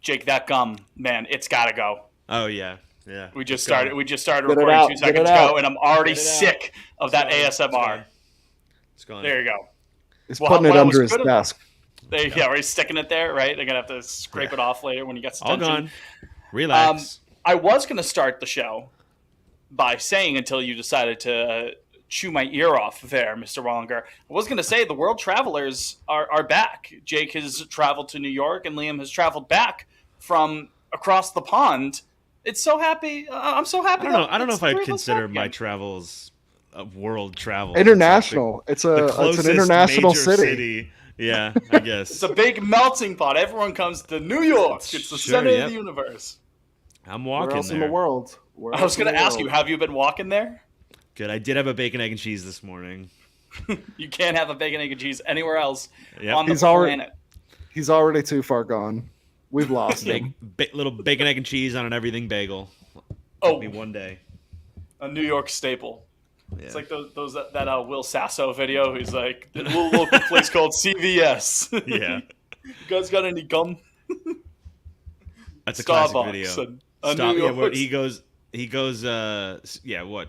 Jake, that gum, man, it's got to go. Oh, yeah. We just started Get it recording out, 2 get seconds it out. ago, and I'm already Get it out. sick of that It's ASMR. gone. It's gone. There you go. He's Well, putting it what I under was his good- desk. Yeah, we're sticking it there, right? They're going to have to scrape it off later when he gets All attention. gone. Relax. I was going to start the show by saying, until you decided to chew my ear off there, Mr. Wallinger, I was going to say the World Travelers are back. Jake has traveled to New York, and Liam has traveled back from across the pond. It's so happy. I'm so happy. I don't know if I'd three of us consider back my again. travels world travel. International. It's It's the closest an international major city. Yeah, I guess. It's a big melting pot. Everyone comes to New York. It's the Sure, center yep. of the universe. I'm Where walking else there. in the world? I was going to ask you, have you been walking there? Good. I did have a bacon, egg, and cheese this morning. You can't have a bacon, egg, and cheese anywhere else Yep. on the He's already- planet. He's already too far gone. We've lost him. Little bacon, egg, and cheese on an everything bagel. Oh, Maybe one day. a New York staple. Yeah. It's like that Will Sasso video. He's like, the little local place called CVS. Yeah. You guys got any gum? That's a classic Starbucks. video. A Stop. New Yeah, York. where he goes. What?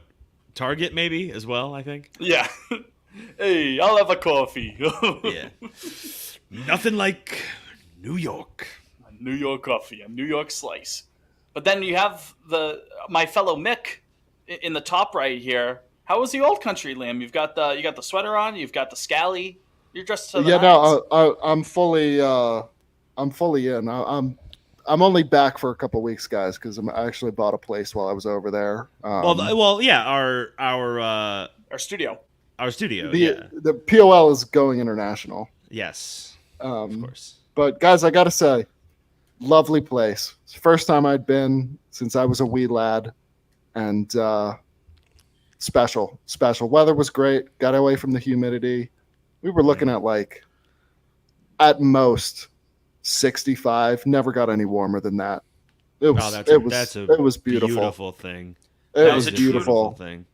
Target maybe as well. I think. Yeah. Hey, I'll have a coffee. Yeah. Nothing like New York. A New York coffee, a New York slice. But then you have my fellow Mick in the top right here. How was the old country, Liam? You got the sweater on. You've got the scally. You're dressed to the Yeah, nines. no, I'm fully in. I'm only back for a couple weeks, guys, because I actually bought a place while I was over there. Well, yeah. Our studio. Our studio. The POL is going international. Yes. Of course. But guys, I gotta say, lovely place. It's the first time I'd been since I was a wee lad, and special. Weather was great. Got away from the humidity. We were looking at at most 65. Never got any warmer than that. It was beautiful. Beautiful thing. It was was a beautiful. thing.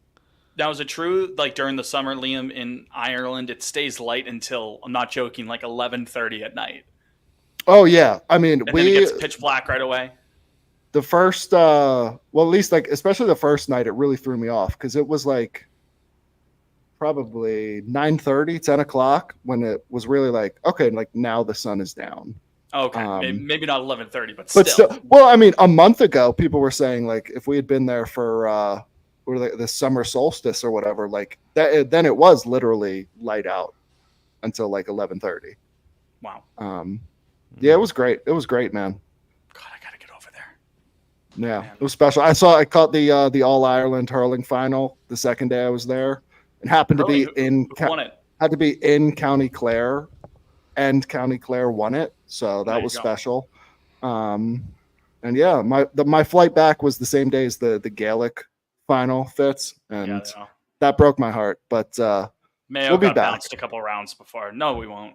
Now, is it true, like during the summer, Liam, in Ireland, it stays light until, I'm not joking, like 11:30 at night? Oh yeah, I mean And then it gets pitch black right away? the first well, at least especially the first night, it really threw me off because it was probably 9:30, 10 o'clock when it was really okay, now the sun is down. Okay, maybe not 11:30, but But still. still, well, I mean, a month ago, people were saying if we had been there for the summer solstice or whatever, then it was literally light out until 11:30. Wow. Yeah, it was great. It was great, man. God, I gotta get over there. Yeah, Man. it was special. I caught the All Ireland hurling final the second day I was there, and happened to be Who won it? had to be in County Clare, and County Clare won it, so There that you was go. special. And yeah, my flight back was the same day as the Gaelic final fits, and Yeah, I know. that broke my heart. But Mayo we'll be got back. bounced a couple rounds before. No, we won't.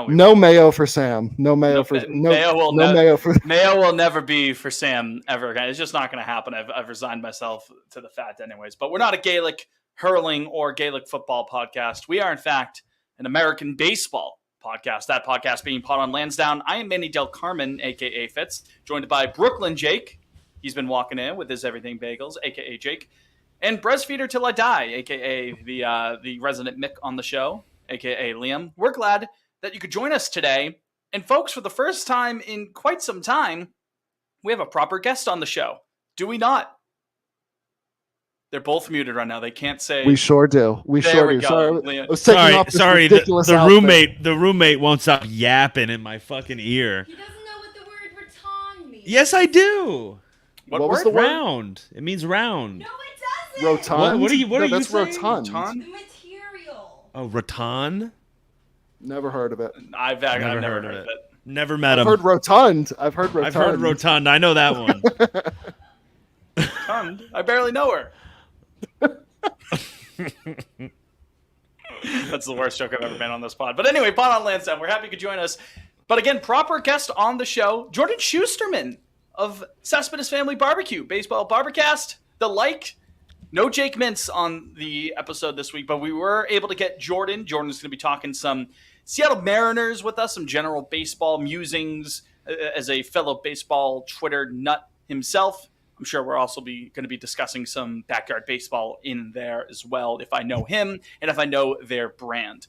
no mayo for Sam. No mayo No, for Mayo will no never- mayo for. Mayo will never be for Sam ever again. It's just not going to happen. I've resigned myself to the fact anyways. But we're not a Gaelic hurling or Gaelic football podcast. We are, in fact, an American baseball podcast. That podcast being Pot on Lansdowne. I am Manny Del Carmen, a.k.a. Fitz, joined by Brooklyn Jake. He's been walking in with his Everything Bagels, a.k.a. Jake. And Breastfeeder Till I Die, a.k.a. the resident Mick on the show, a.k.a. Liam. We're glad that you could join us today. And folks, for the first time in quite some time, we have a proper guest on the show. Do we not? They're both muted right now. They can't say. We sure do. We There sure we do. go, Sorry, Leah. I was taking off this ridiculous outfit. The roommate won't stop yapping in my fucking ear. He doesn't know what the word rattan means. Yes, I do. What What was word? the word? Round. It means round. No, it doesn't. Rotund. What are you No, that's saying? rotund. Rotund? The material. Oh, rattan? Never heard of it. I've never heard of it. Never met I've him. heard rotund. I've heard rotund. I've heard rotund. I know that one. Rotund? I barely know her. That's the worst joke I've ever made on this pod. But anyway, Pot on Lansdowne, we're happy you could join us. But again, proper guest on the show, Jordan Schusterman of Cespedes Family Barbecue, Baseball Barbercast, the like. No Jake Mintz on the episode this week, but we were able to get Jordan. Jordan's going to be talking some Seattle Mariners with us, some general baseball musings, as a fellow baseball Twitter nut himself. I'm sure we're also going to be discussing some backyard baseball in there as well, if I know him and if I know their brand.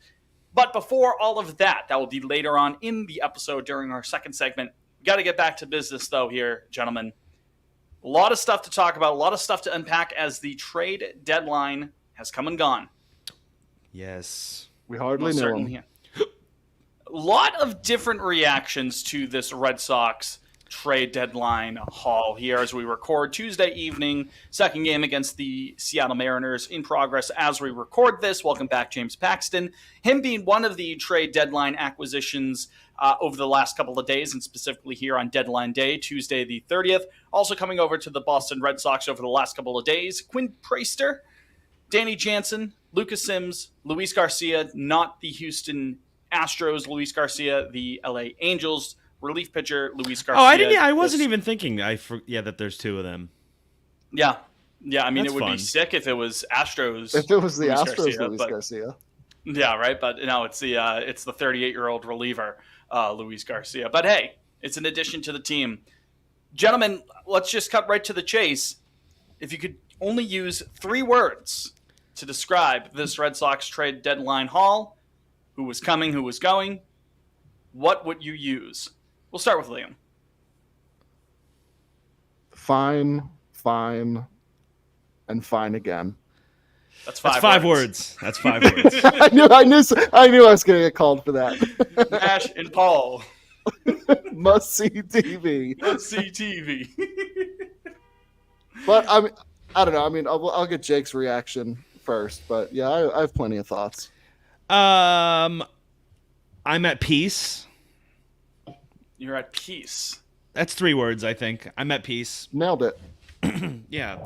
But before all of that will be later on in the episode during our second segment. We got to get back to business, though, here, gentlemen. A lot of stuff to talk about, a lot of stuff to unpack as the trade deadline has come and gone. Yes. We hardly know him. A lot of different reactions to this Red Sox trade deadline haul here as we record Tuesday evening. Second game against the Seattle Mariners in progress as we record this. Welcome back, James Paxton. Him being one of the trade deadline acquisitions over the last couple of days, and specifically here on deadline day, Tuesday the 30th. Also coming over to the Boston Red Sox over the last couple of days, Quinn Priester, Danny Jansen, Lucas Sims, Luis Garcia, not the Houston Astros, Luis Garcia, the LA Angels, relief pitcher Luis Garcia. Oh, I didn't. I wasn't even thinking. That there's two of them. Yeah. I mean, That's it would fun. be sick if it was Astros. If it was the Luis Astros, Garcia, Luis but- Garcia. Yeah, right. But no, it's the 38-year-old reliever, Luis Garcia. But hey, it's an addition to the team. Gentlemen, let's just cut right to the chase. If you could only use 3 words to describe this Red Sox trade deadline haul, who was coming, who was going, what would you use? We'll start with Liam. Fine, and fine again. That's That's 5 5 words. words. That's 5 words. I knew I was going to get called for that. Ash and Paul. Must see TV. Let's see TV. But I don't know. I mean, I'll get Jake's reaction first. But yeah, I have plenty of thoughts. I'm at peace. You're at peace. That's 3 words, I think. I'm at peace. Nailed it. Yeah.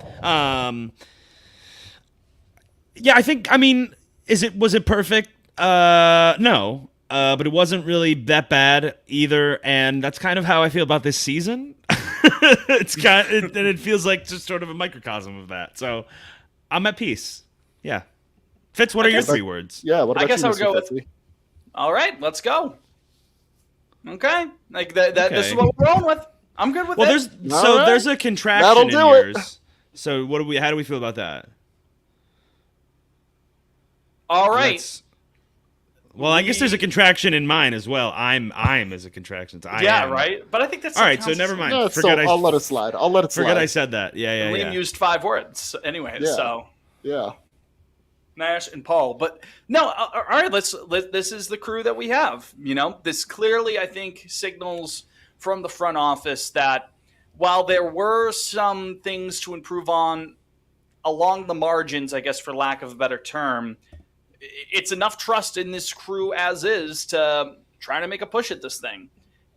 Yeah, I think. I mean, was it perfect? No. But it wasn't really that bad either, and that's kind of how I feel about this season. And it feels like just sort of a microcosm of that. So, I'm at peace. Yeah. Fitz, what are your 3 words? Yeah. What I about guess you, I would Mr. go with- Fitzy? All right, let's go. Okay, like that. This is Okay. what we're rolling with. I'm good with Well, it. All right. there's a contraction That'll in do it. yours. So how do we feel about that? All right. Well, I guess there's a contraction in mine as well. I'm as a contraction. So I Yeah, am. right. But I think that's All right, so counts never as- mind. No, Forget I'll let it slide. Forget I said that. Yeah. Liam used 5 words, anyways. Yeah. So Yeah. Nash and Paul. But no, all right. This is the crew that we have. You know, this clearly I think signals from the front office that while there were some things to improve on along the margins, I guess for lack of a better term, it's enough trust in this crew as is to try to make a push at this thing.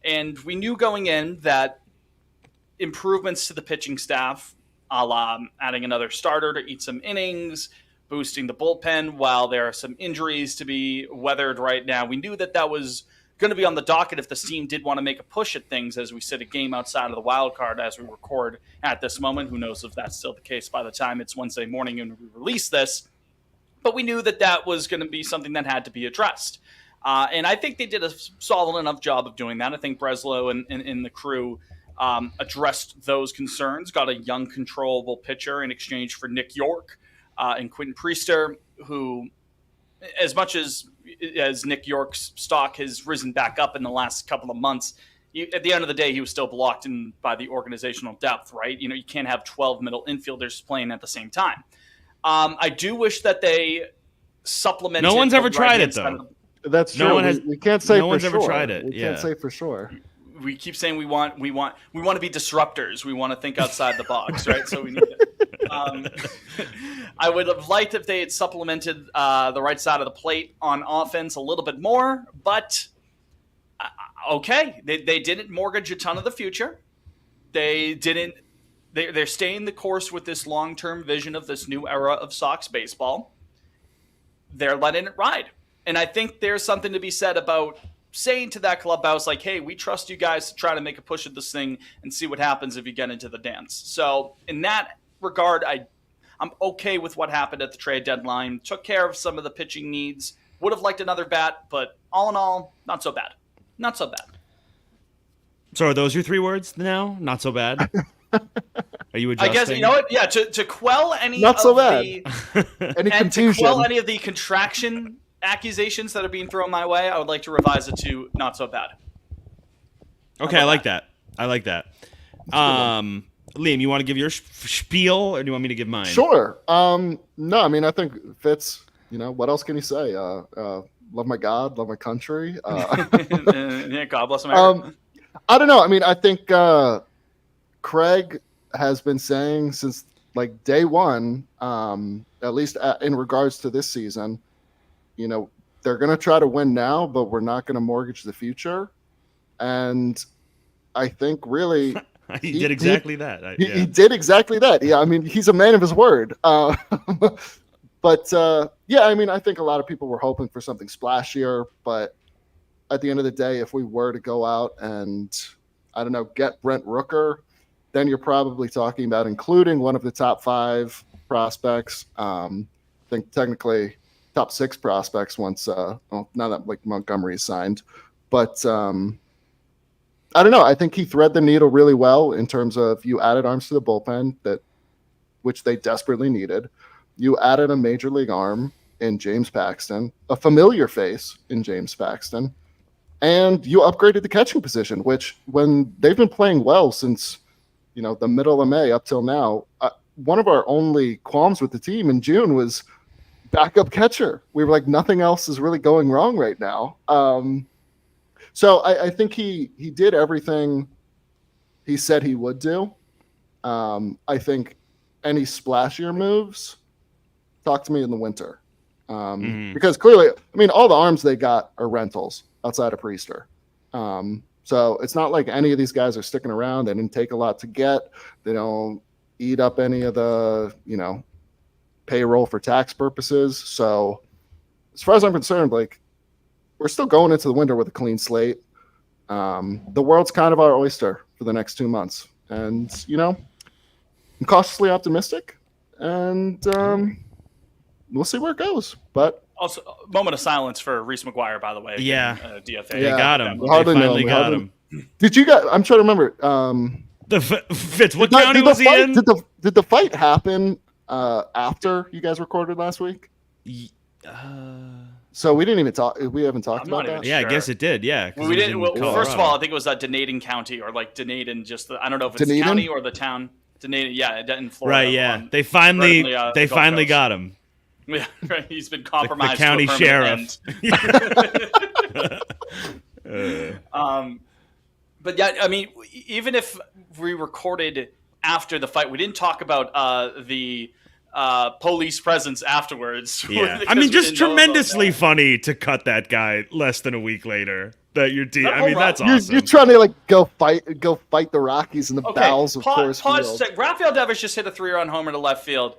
And we knew going in that improvements to the pitching staff, a la adding another starter to eat some innings, boosting the bullpen while there are some injuries to be weathered right now. We knew that was going to be on the docket if the team did want to make a push at things as we sit a game outside of the wild card as we record at this moment. Who knows if that's still the case by the time it's Wednesday morning and we release this. But we knew that was going to be something that had to be addressed. And I think they did a solid enough job of doing that. I think Breslow and the crew addressed those concerns, got a young, controllable pitcher in exchange for Nick York and Quentin Priester, who, as much as Nick York's stock has risen back up in the last couple of months, at the end of the day, he was still blocked in by the organizational depth, right? You know, you can't have 12 middle infielders playing at the same time. I do wish that they supplemented. No one's the ever tried it, right-hand though. side That's true. No one has- we can't say no for one's sure. ever tried it, We yeah. can't say for sure. We keep saying we want to be disruptors. We want to think outside the box, right? So we need it. I would have liked if they had supplemented the right side of the plate on offense a little bit more, but okay, they didn't mortgage a ton of the future. They didn't. They're staying the course with this long-term vision of this new era of Sox baseball. They're letting it ride. And I think there's something to be said about saying to that clubhouse, like, hey, we trust you guys to try to make a push at this thing and see what happens if you get into the dance. So in that regard, I'm okay with what happened at the trade deadline. Took care of some of the pitching needs. Would have liked another bat, but all in all, not so bad. Not so bad. So are those your 3 words now? Not so bad. Are you adjusting? I guess, you know what? Yeah, to quell any Not so of bad. the Any and confusion? to quell any of the contraction accusations that are being thrown my way, I would like to revise it to not so bad. Okay, I like that. Liam, you want to give your spiel, or do you want me to give mine? Sure. No, I mean, I think Fitz, what else can you say? Love my God, love my country. Yeah, God bless America. I don't know. I mean, I think Craig has been saying since like day one, at least in regards to this season, they're going to try to win now, but we're not going to mortgage the future. And I think really he did exactly that. He did exactly that. Yeah, I mean, he's a man of his word. But yeah, I mean, I think a lot of people were hoping for something splashier, but at the end of the day, if we were to go out and, I don't know, get Brent Rooker, then you're probably talking about including one of the top 5 prospects. I think technically top 6 prospects once, now that like Montgomery's signed. But I don't know. I think he thread the needle really well in terms of you added arms to the bullpen, which they desperately needed. You added a major league arm in James Paxton, a familiar face in James Paxton, and you upgraded the catching position, which when they've been playing well since, the middle of May up till now, one of our only qualms with the team in June was backup catcher. We were like, nothing else is really going wrong right now. So I think he did everything he said he would do. I think any splashier moves, talk to me in the winter. Because clearly, I mean, all the arms they got are rentals outside of Priester. So it's not like any of these guys are sticking around. They didn't take a lot to get. They don't eat up any of the, payroll for tax purposes. So as far as I'm concerned, like, we're still going into the winter with a clean slate. The world's kind of our oyster for the next 2 months. And, I'm cautiously optimistic. And we'll see where it goes. But also, a moment of silence for Reese McGuire, by the way. Yeah. DFA. They got him. They Hardly finally know. got him. Did you guys? I'm trying to remember. Fitz, what county was he in? Did the fight happen after you guys recorded last week? So we didn't even talk. We haven't talked about that. Yeah, I guess it did. Yeah, we didn't. Well, first of all, I think it was Dunedin County or like Dunedin. I don't know if it's the county or the town. Dunedin, yeah, in Florida. Right. Yeah, they finally got him. Yeah, right. He's been compromised. The county sheriff. But yeah, I mean, even if we recorded after the fight, we didn't talk about the police presence afterwards. Yeah, I mean, just tremendously funny to cut that guy less than a week later. That your team. I mean, that's awesome. You're trying to like go fight the Rockies in the bowels of Coors Field. Rafael Devers just hit a 3-run homer to left field.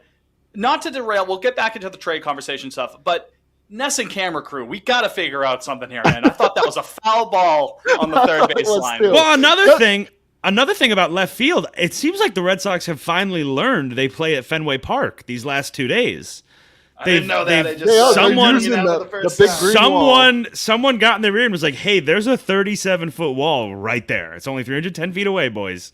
Not to derail, we'll get back into the trade conversation stuff, but Ness and camera crew, we got to figure out something here, man. I thought that was a foul ball on the third base line. Well, another thing about left field, it seems like the Red Sox have finally learned they play at Fenway Park these last 2 days. I didn't know that. Someone got in their ear and was like, "Hey, there's a 37-foot wall right there. It's only 310 feet away, boys."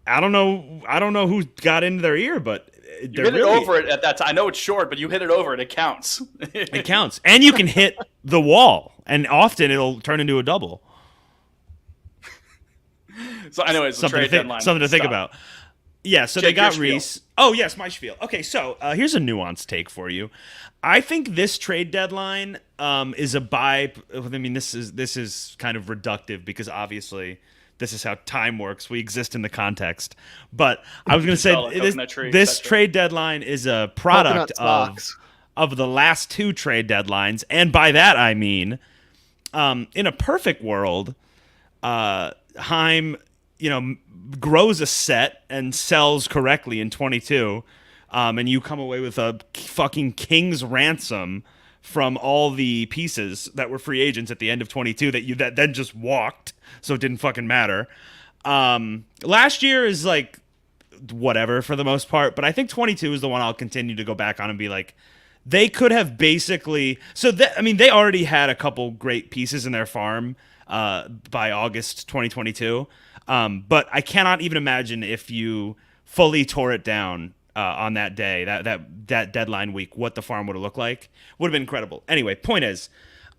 I don't know who got into their ear, but you hit it over it at that time. I know it's short, but you hit it over it. It counts. It counts, and you can hit the wall, and often it'll turn into a double. So, anyways, trade deadline. Something to think about. Yeah, so they got Reese. Oh, yes, my spiel. Okay, so here's a nuanced take for you. I think this trade deadline is a buy. I mean, this is kind of reductive because obviously this is how time works. We exist in the context. But I was going to say this trade deadline is a product of the last 2 trade deadlines, and by that I mean, in a perfect world, Heim, grows a set and sells correctly in 22, and you come away with a fucking king's ransom from all the pieces that were free agents at the end of 22 that then just walked, so it didn't fucking matter. Last year is like whatever for the most part, but I think 22 is the one I'll continue to go back on and be like, they could have basically. So they already had a couple great pieces in their farm. by August 2022. But I cannot even imagine if you fully tore it down on that day, that deadline week, what the farm would have looked like. Would have been incredible. Anyway, point is,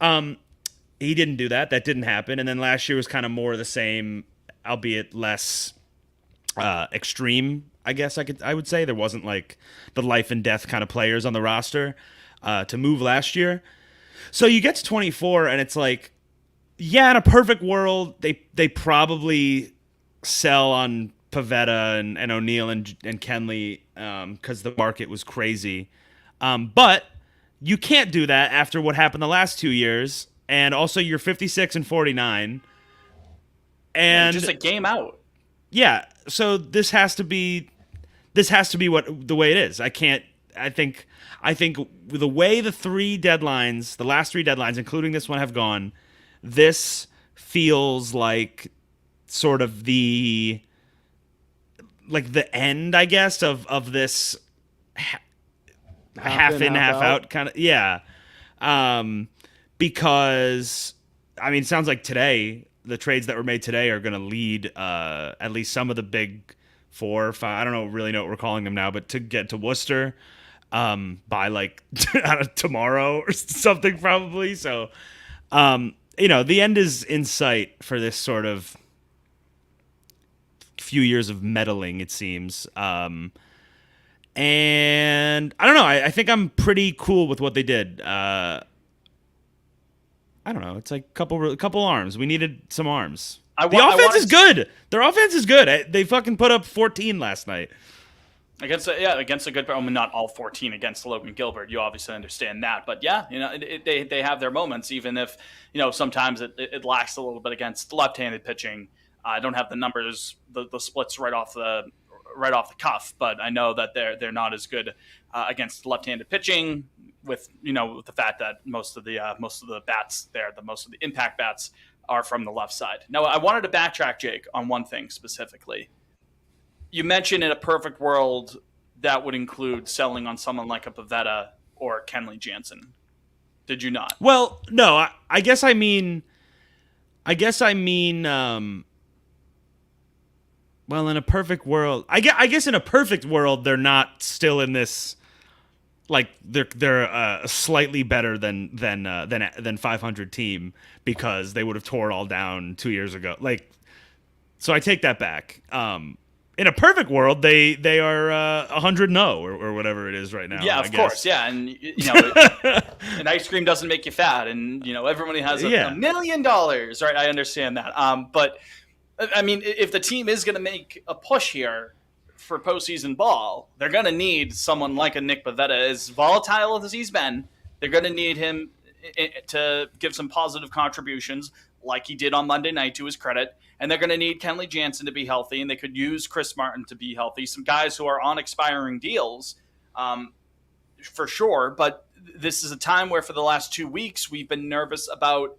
he didn't do that. That didn't happen. And then last year was kind of more of the same, albeit less extreme, I guess I would say. There wasn't like the life and death kind of players on the roster to move last year. So you get to 24 and it's like, yeah, in a perfect world, they probably sell on Pavetta and O'Neal and Kenley because the market was crazy. But you can't do that after what happened the last 2 years. And also you're 56 and 49. And just a game out. Yeah. So this has to be what the way it is. I think the way the last three deadlines, including this one, have gone, this feels like sort of the end, I guess, of this half in, half out kind of, yeah. Because I mean, it sounds like today, the trades that were made today are going to lead at least some of the big 4 or 5. I don't really know what we're calling them now, but to get to Worcester by like tomorrow or something probably. So, the end is in sight for this sort of few years of meddling, it seems. And I don't know. I think I'm pretty cool with what they did. I don't know. It's like a couple arms. We needed some arms. The offense is good. Their offense is good. They fucking put up 14 last night. Against a good, I mean, not all 14 against Logan Gilbert. You obviously understand that, but yeah, they have their moments, even if sometimes it lacks a little bit against left-handed pitching. I don't have the numbers, the splits right off the cuff, but I know that they're not as good against left-handed pitching. With the fact that most of the bats there, most of the impact bats are from the left side. Now, I wanted to backtrack, Jake, on one thing specifically. You mentioned in a perfect world that would include selling on someone like a Pavetta or Kenley Jansen. Did you not? Well, no. I guess I mean. Well, in a perfect world, I guess in a perfect world, they're not still in this. Like they're slightly better than 500 team because they would have tore it all down 2 years ago. Like, so I take that back. In a perfect world, they are 100-0 or whatever it is right now. Yeah, of course. Yeah, and and ice cream doesn't make you fat, and everybody has $1 million, right? I understand that. But I mean, if the team is going to make a push here for postseason ball, they're going to need someone like a Nick Pavetta. As volatile as he's been, they're going to need him to give some positive contributions like he did on Monday night, to his credit. And they're going to need Kenley Jansen to be healthy, and they could use Chris Martin to be healthy. Some guys who are on expiring deals for sure. But this is a time where for the last 2 weeks, we've been nervous about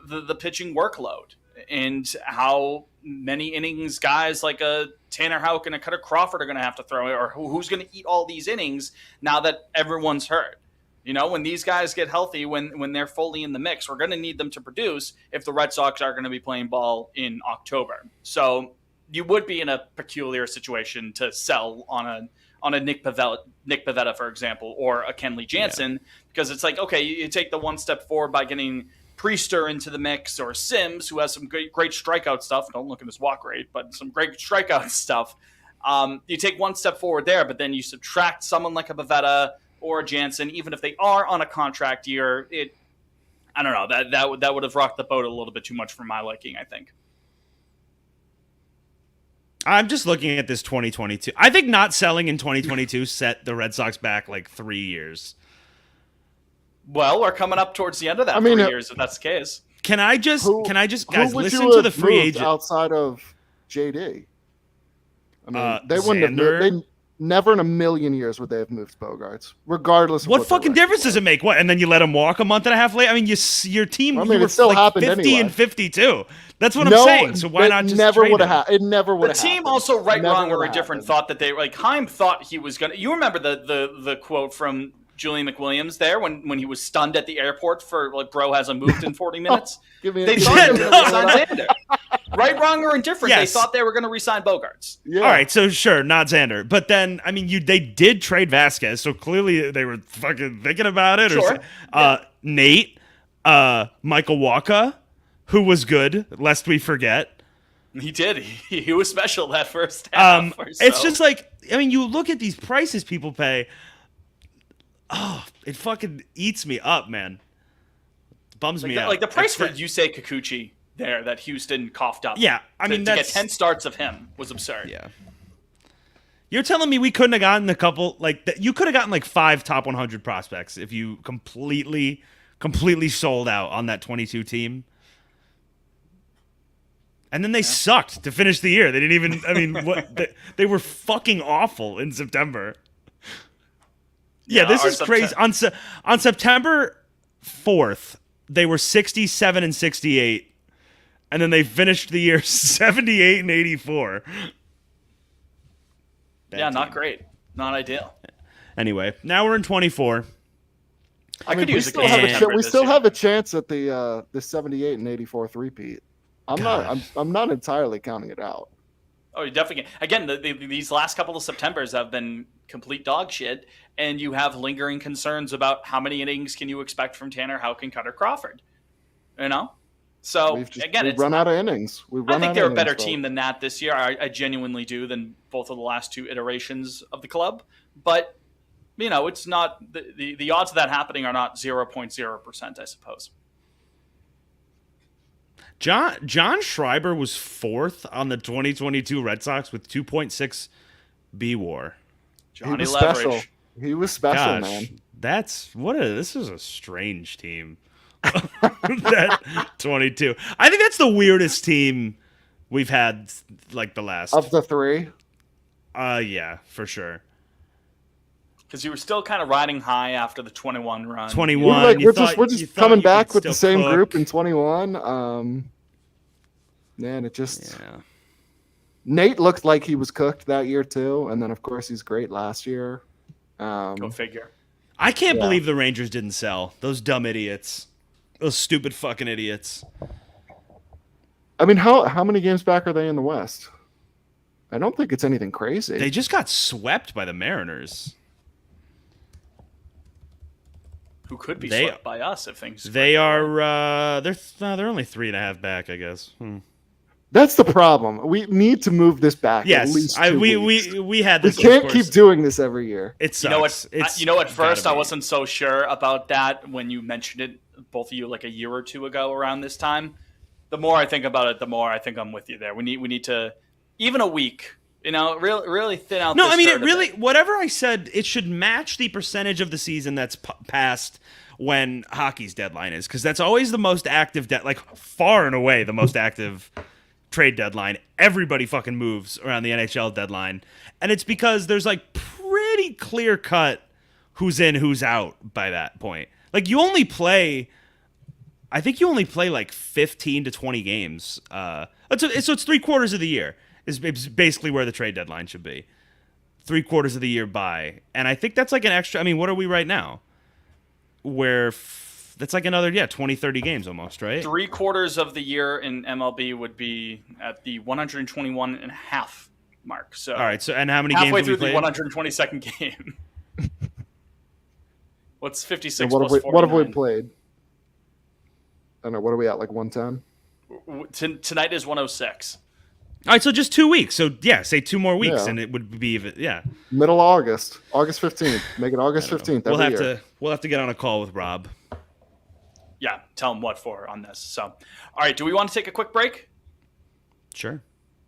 the pitching workload and how many innings guys like a Tanner Houck and a Cutter Crawford are going to have to throw, or who's going to eat all these innings now that everyone's hurt. When these guys get healthy, when they're fully in the mix, we're going to need them to produce if the Red Sox are going to be playing ball in October. So you would be in a peculiar situation to sell on a Nick Pavetta, for example, or a Kenley Jansen, because it's like, okay, you take the one step forward by getting Priester into the mix, or Sims, who has some great strikeout stuff. Don't look at his walk rate, but some great strikeout stuff. You take one step forward there, but then you subtract someone like a Pavetta or a Jansen, even if they are on a contract year. I don't know, that would have rocked the boat a little bit too much for my liking, I think. I'm just looking at this 2022. I think not selling in 2022 set the Red Sox back like 3 years. Well, we're coming up towards the end of that 3 years, if that's the case. Can I just guys listen to the free agent outside of JD? I mean, they wouldn't have moved. They never in a million years would they have moved Bogaerts, regardless of what fucking difference does it make? What, and then you let him walk a month and a half later? I mean, your team. I mean, it still happened 50 anyway. and 52. That's what I'm saying. So why not just never trade would him? have happened. It never would have. The team also, right, wrong, or indifferent, thought that they Heim thought he was gonna. You remember the quote from Julian McWilliams there when he was stunned at the airport for like, bro hasn't moved in 40 minutes. They thought they were going to resign Xander. Right, wrong, or indifferent, Yes. they thought they were going to resign Bogarts. Yeah. All right, so sure, not Xander. But then, I mean, they did trade Vasquez, so clearly they were fucking thinking about it. Sure. Nate, Michael Walker, who was good, lest we forget. He did. He was special that first half. It's just like, I mean, you look at these prices people pay. Oh, it fucking eats me up, man. Bums me out. Like the price for Yusei Kikuchi there that Houston coughed up. Yeah, I mean, to get 10 starts of him was absurd. Yeah. You're telling me we couldn't have gotten a couple, like, you could have gotten like 5 top 100 prospects if you completely sold out on that 22 team? And then they sucked to finish the year. They didn't even, I mean, they were fucking awful in September. Yeah, this is crazy. On September 4th, they were 67 and 68. And then they finished the year 78 and 84. Yeah, not great. Not ideal. Anyway, now we're in 24. I could use we still have a chance at the 78 and 84 three-peat. I'm not entirely counting it out. Oh, you definitely can. Again, these last couple of Septembers have been complete dog shit, and you have lingering concerns about how many innings can you expect from Tanner Houck and Cutter Crawford. You know? So, we've run out of innings. I think they're a better team than that this year. I genuinely do, than both of the last 2 iterations of the club. But, you know, it's not the odds of that happening are not 0.0%, I suppose. John Schreiber was 4th on the 2022 Red Sox with 2.6 B-WAR. Johnny was Leverage. special. He was special, man. This is a strange team. That 22. I think that's the weirdest team we've had, like, the last of the 3. Yeah, for sure. Because you were still kind of riding high after the 21 run. 21. We're just coming back with the same group in 21. Man, it just Nate looked like he was cooked that year too, and then of course he's great last year. Go figure. I can't believe the Rangers didn't sell. Those dumb idiots. Those stupid fucking idiots. I mean, how many games back are they in the West? I don't think it's anything crazy. They just got swept by the Mariners. Who could be swept by us if things. They are. They're only 3.5 back, I guess. That's the problem. We need to move this back. Yes, at least 2 weeks. we had this. We can't keep doing this every year. It sucks. At first I wasn't so sure about that when you mentioned it, both of you, like a year or 2 ago around this time. The more I think about it, the more I think I'm with you there. We need to, even a week. You know, really thin out. No, I mean, it really, whatever I said, it should match the percentage of the season that's passed when hockey's deadline is, because that's always the most active, like far and away the most active trade deadline. Everybody fucking moves around the NHL deadline, and it's because there's like pretty clear cut who's in, who's out by that point. Like I think you only play like 15 to 20 games. So it's 3/4 of the year. Is basically where the trade deadline should be. 3/4 of the year by. And I think that's like an extra. I mean, what are we right now? That's like another, 20, 30 games almost, right? 3/4 of the year in MLB would be at the 121.5 mark. So all right. So, and how many halfway games through have we the played? 122nd game? What's 56 and plus 49? What have we played? I don't know. What are we at? Like 110? Tonight is 106. All right, so just 2 weeks. So, say 2 more weeks, and it would be even, middle of August 15th. Make it August 15th. We'll have to get on a call with Rob. Yeah, tell him what for on this. So, all right, do we want to take a quick break? Sure.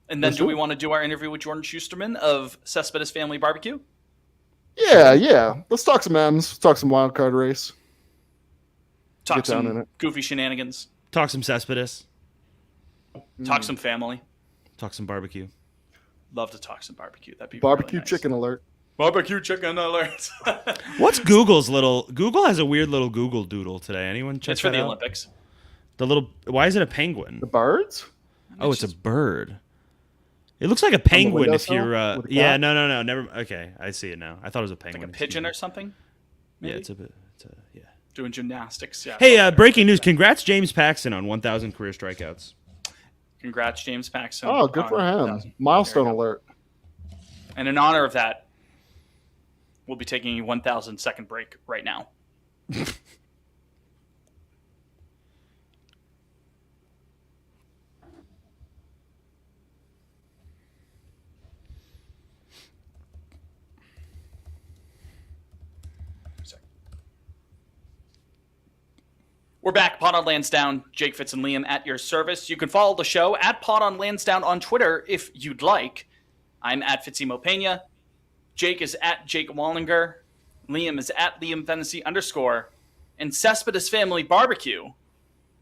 And then do we want to do our interview with Jordan Schusterman of Cespedes Family Barbecue? Yeah. Let's talk some M's. Talk some wild card race. Talk some goofy shenanigans. Talk some Cespedes. Talk some family. Talk some barbecue. Love to talk some barbecue. That'd be barbecue really nice. chicken alert. Barbecue chicken alert. What's Google's little? Google has a weird little Google Doodle today. Anyone check It's for that the out? Olympics. Why is it a penguin? The birds? Oh, it's a bird. It looks like a penguin if you're. No. No. Never. Okay, I see it now. I thought it was a penguin. Like a pigeon or something. Maybe? Yeah, it's a bit. Yeah. Doing gymnastics. Yeah. Hey, breaking news! Congrats, James Paxton, on 1,000 career strikeouts. Congrats, James Paxton. Oh, good for him. 1,000. Milestone alert. And in honor of that, we'll be taking a 1,000 second break right now. We're back. Pod on Lansdowne. Jake Fitz and Liam at your service. You can follow the show at Pod on Lansdowne on Twitter if you'd like. I'm at Fitzimo Pena. Jake is at Jake Wallinger. Liam is at Liam Fennessy _ And Cespedes Family Barbecue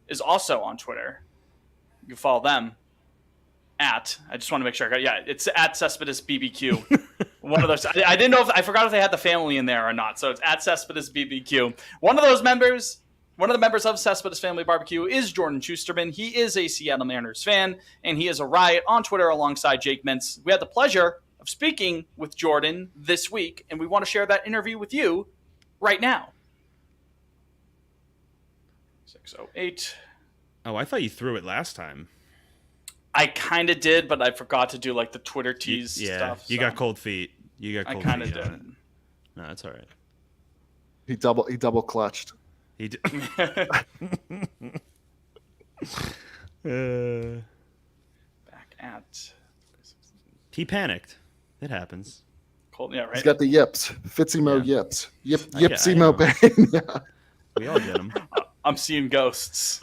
is also on Twitter. You can follow them at, I just want to make sure I got, yeah, it's at Cespedes BBQ. One of those. I didn't know I forgot if they had the family in there or not. So it's at Cespedes BBQ. One of the members of Cespedes Family Barbecue is Jordan Schusterman. He is a Seattle Mariners fan, and he is a riot on Twitter alongside Jake Mintz. We had the pleasure of speaking with Jordan this week, and we want to share that interview with you right now. 6:08. Oh, I thought you threw it last time. I kind of did, but I forgot to do like the Twitter tease stuff. You got cold feet. I kind of did. No, that's all right. He double clutched. He did. Back at. He panicked. It happens. Cold, yeah, right. He's got the yips. Fitzimo Yeah. yips. Yipsimo pain. Yeah. We all get them. I'm seeing ghosts.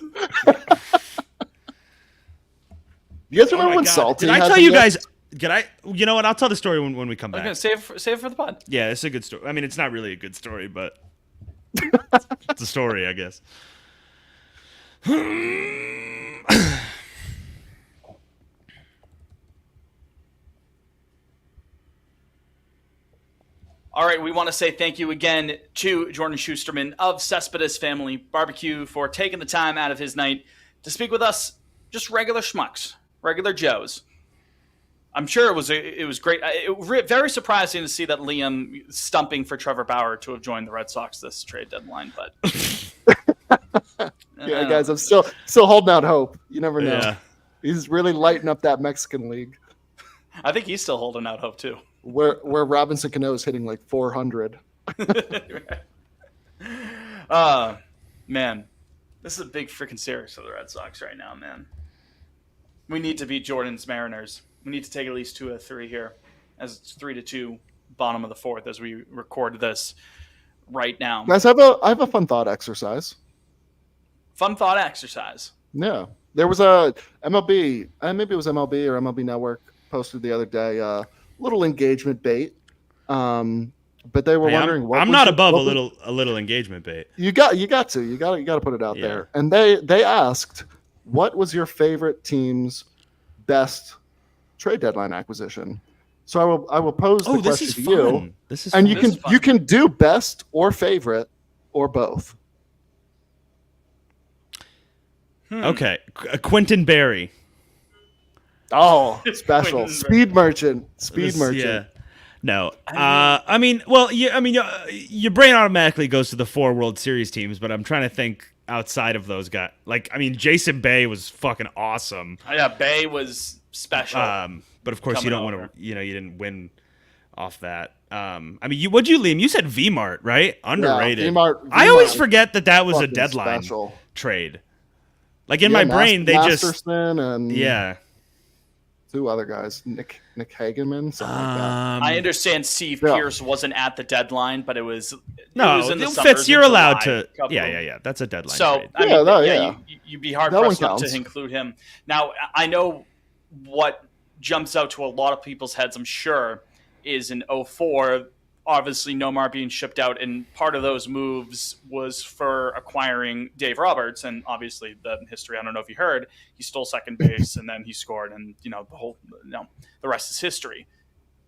You guys Oh remember my when God. Salty Did I had tell the you yips? guys? Did I? You know what? I'll tell the story when we come I'm back. gonna save it for the pod. Yeah, it's a good story. I mean, it's not really a good story, but it's a story, I guess. All right, we want to say thank you again to Jordan Schusterman of Cespedes Family Barbecue for taking the time out of his night to speak with us, just regular schmucks, regular Joes. I'm sure it was great. Very surprising to see that Liam stumping for Trevor Bauer to have joined the Red Sox this trade deadline, but Yeah, guys, I'm still holding out hope. You never know. Yeah. He's really lighting up that Mexican league I think he's still holding out hope too. where Robinson Cano is hitting like 400. Man, this is a big freaking series for the Red Sox right now, man. We need to beat Jordan's Mariners. We need to take at least 2 of 3 here, as it's 3-2, bottom of the 4th as we record this right now. Guys, I have a fun thought exercise. Fun thought exercise. Yeah, there was a MLB, maybe it was MLB or MLB Network posted the other day, little engagement bait. But they were wondering what I'm not above a little engagement bait. You got to put it out there. And they asked, what was your favorite team's best trade deadline acquisition? So I will pose the question to you. This is and fun. you can do best or favorite or both. Okay, Quentin Berry. Oh, special Quentin speed merchant. Merchant. Yeah. No. I mean, your brain automatically goes to the 4 World Series teams, but I'm trying to think outside of those guys. Like, I mean, Jason Bay was fucking awesome. Yeah, Bay was special. But of course, you Coming don't want over. to. You didn't win off that. I mean, what'd you, Liam? You said V-Mart, right? Underrated. Yeah, V-Mart I always forget that was a fucking deadline special. trade. Like in my brain, they just Masterson and yeah. 2 other guys, Nick Hageman, something like that. I understand Steve Yeah. Pierce wasn't at the deadline, but it was in the Fitz, summers you're in allowed July, to. couple of- Yeah. That's a deadline So trade. I Yeah, mean, no, yeah, yeah. you'd be hard That pressed one not to counts. include him. Now I know what jumps out to a lot of people's heads. I'm sure is in 04. Obviously, Nomar being shipped out, and part of those moves was for acquiring Dave Roberts, and obviously the history. I don't know if you heard, he stole second base, and then he scored, and the rest is history.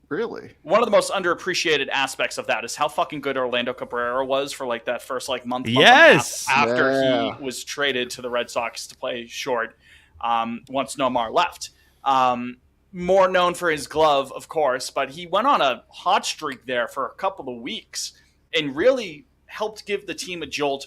Really? One of the most underappreciated aspects of that is how fucking good Orlando Cabrera was for like that first month and a Yes! half after Yeah. he was traded to the Red Sox to play short once Nomar left. More known for his glove, of course, but he went on a hot streak there for a couple of weeks and really helped give the team a jolt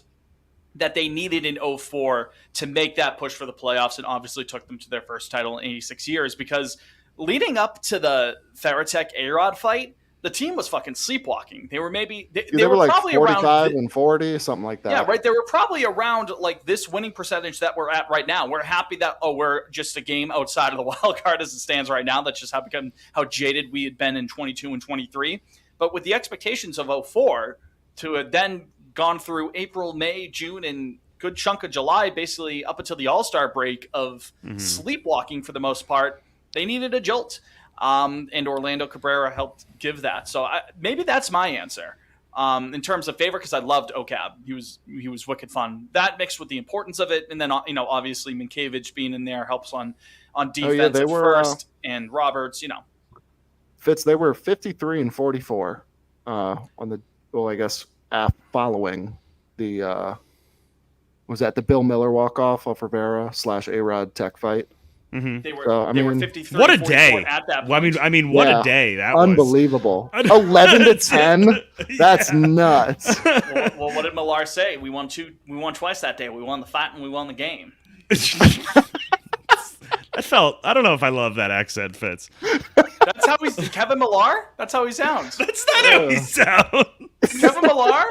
that they needed in 04 to make that push for the playoffs, and obviously took them to their first title in 86 years. Because leading up to the Veritek A-Rod fight, the team was fucking sleepwalking. They were maybe they were like probably 45 around and 40, something like that. Yeah, right. They were probably around like this winning percentage that we're at right now. We're happy that we're just a game outside of the wild card as it stands right now. That's just how jaded we had been in 22 and 23. But with the expectations of 04 to have then gone through April, May, June, and good chunk of July, basically up until the All-Star break of sleepwalking for the most part, they needed a jolt. And Orlando Cabrera helped give that. So maybe that's my answer in terms of favorite, because I loved OCAB. He was wicked fun. That mixed with the importance of it, and then obviously Minkiewicz being in there helps on defense they at were, first, and Roberts. Fitz, they were 53 and 44 on the I guess following the was that the Bill Miller walk-off of Rivera / A-Rod Tech fight. Mm-hmm. They were 53. What a day! At that point. Well, I mean, what a day that unbelievable. 11 to 10. That's nuts. Well, what did Millar say? We won twice that day. We won the fight and we won the game. I don't know if I love that accent, Fitz. That's how he's Kevin Millar. That's how he sounds. That's not how he sounds. Kevin Millar.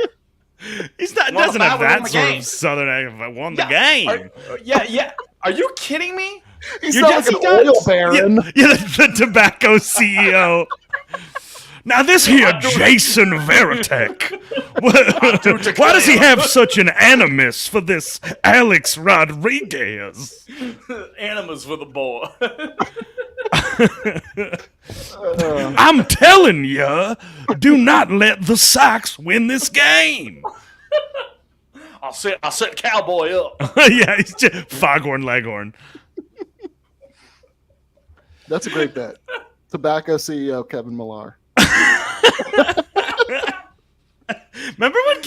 He's not. Doesn't have that sort of southern accent. I won the game. Yeah. Are you kidding me? He's not like an oil baron. Yeah, the tobacco CEO. Now this here Jason Veritek. Why does he have such an animus for this Alex Rodriguez? Animus with a boy. I'm telling you, do not let the Sox win this game. I'll set Cowboy up. Yeah, he's just Foghorn Leghorn. That's a great bet. Tobacco CEO Kevin Millar. Remember when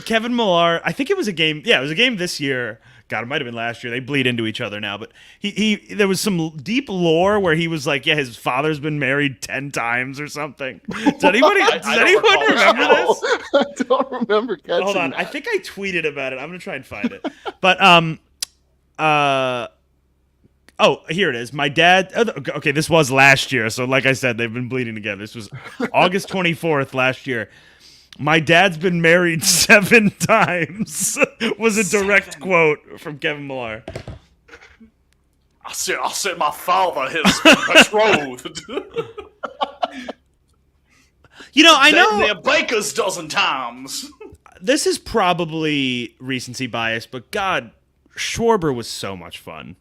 Kevin Millar? I think it was a game. Yeah, it was a game this year. God, it might have been last year. They bleed into each other now. But there was some deep lore where he was like, yeah, his father's been married 10 times or something. Does anyone remember this? I don't remember catching Hold on. that. I think I tweeted about it. I'm going to try and find it. But, oh, here it is. My dad. Okay, this was last year. So, like I said, they've been bleeding together. This was August 24th last year. My dad's been married 7 times. Was a direct quote from Kevin Millar. I said my father his betrothed. I know they're bakers dozen times. this is probably recency bias, but God, Schwarber was so much fun.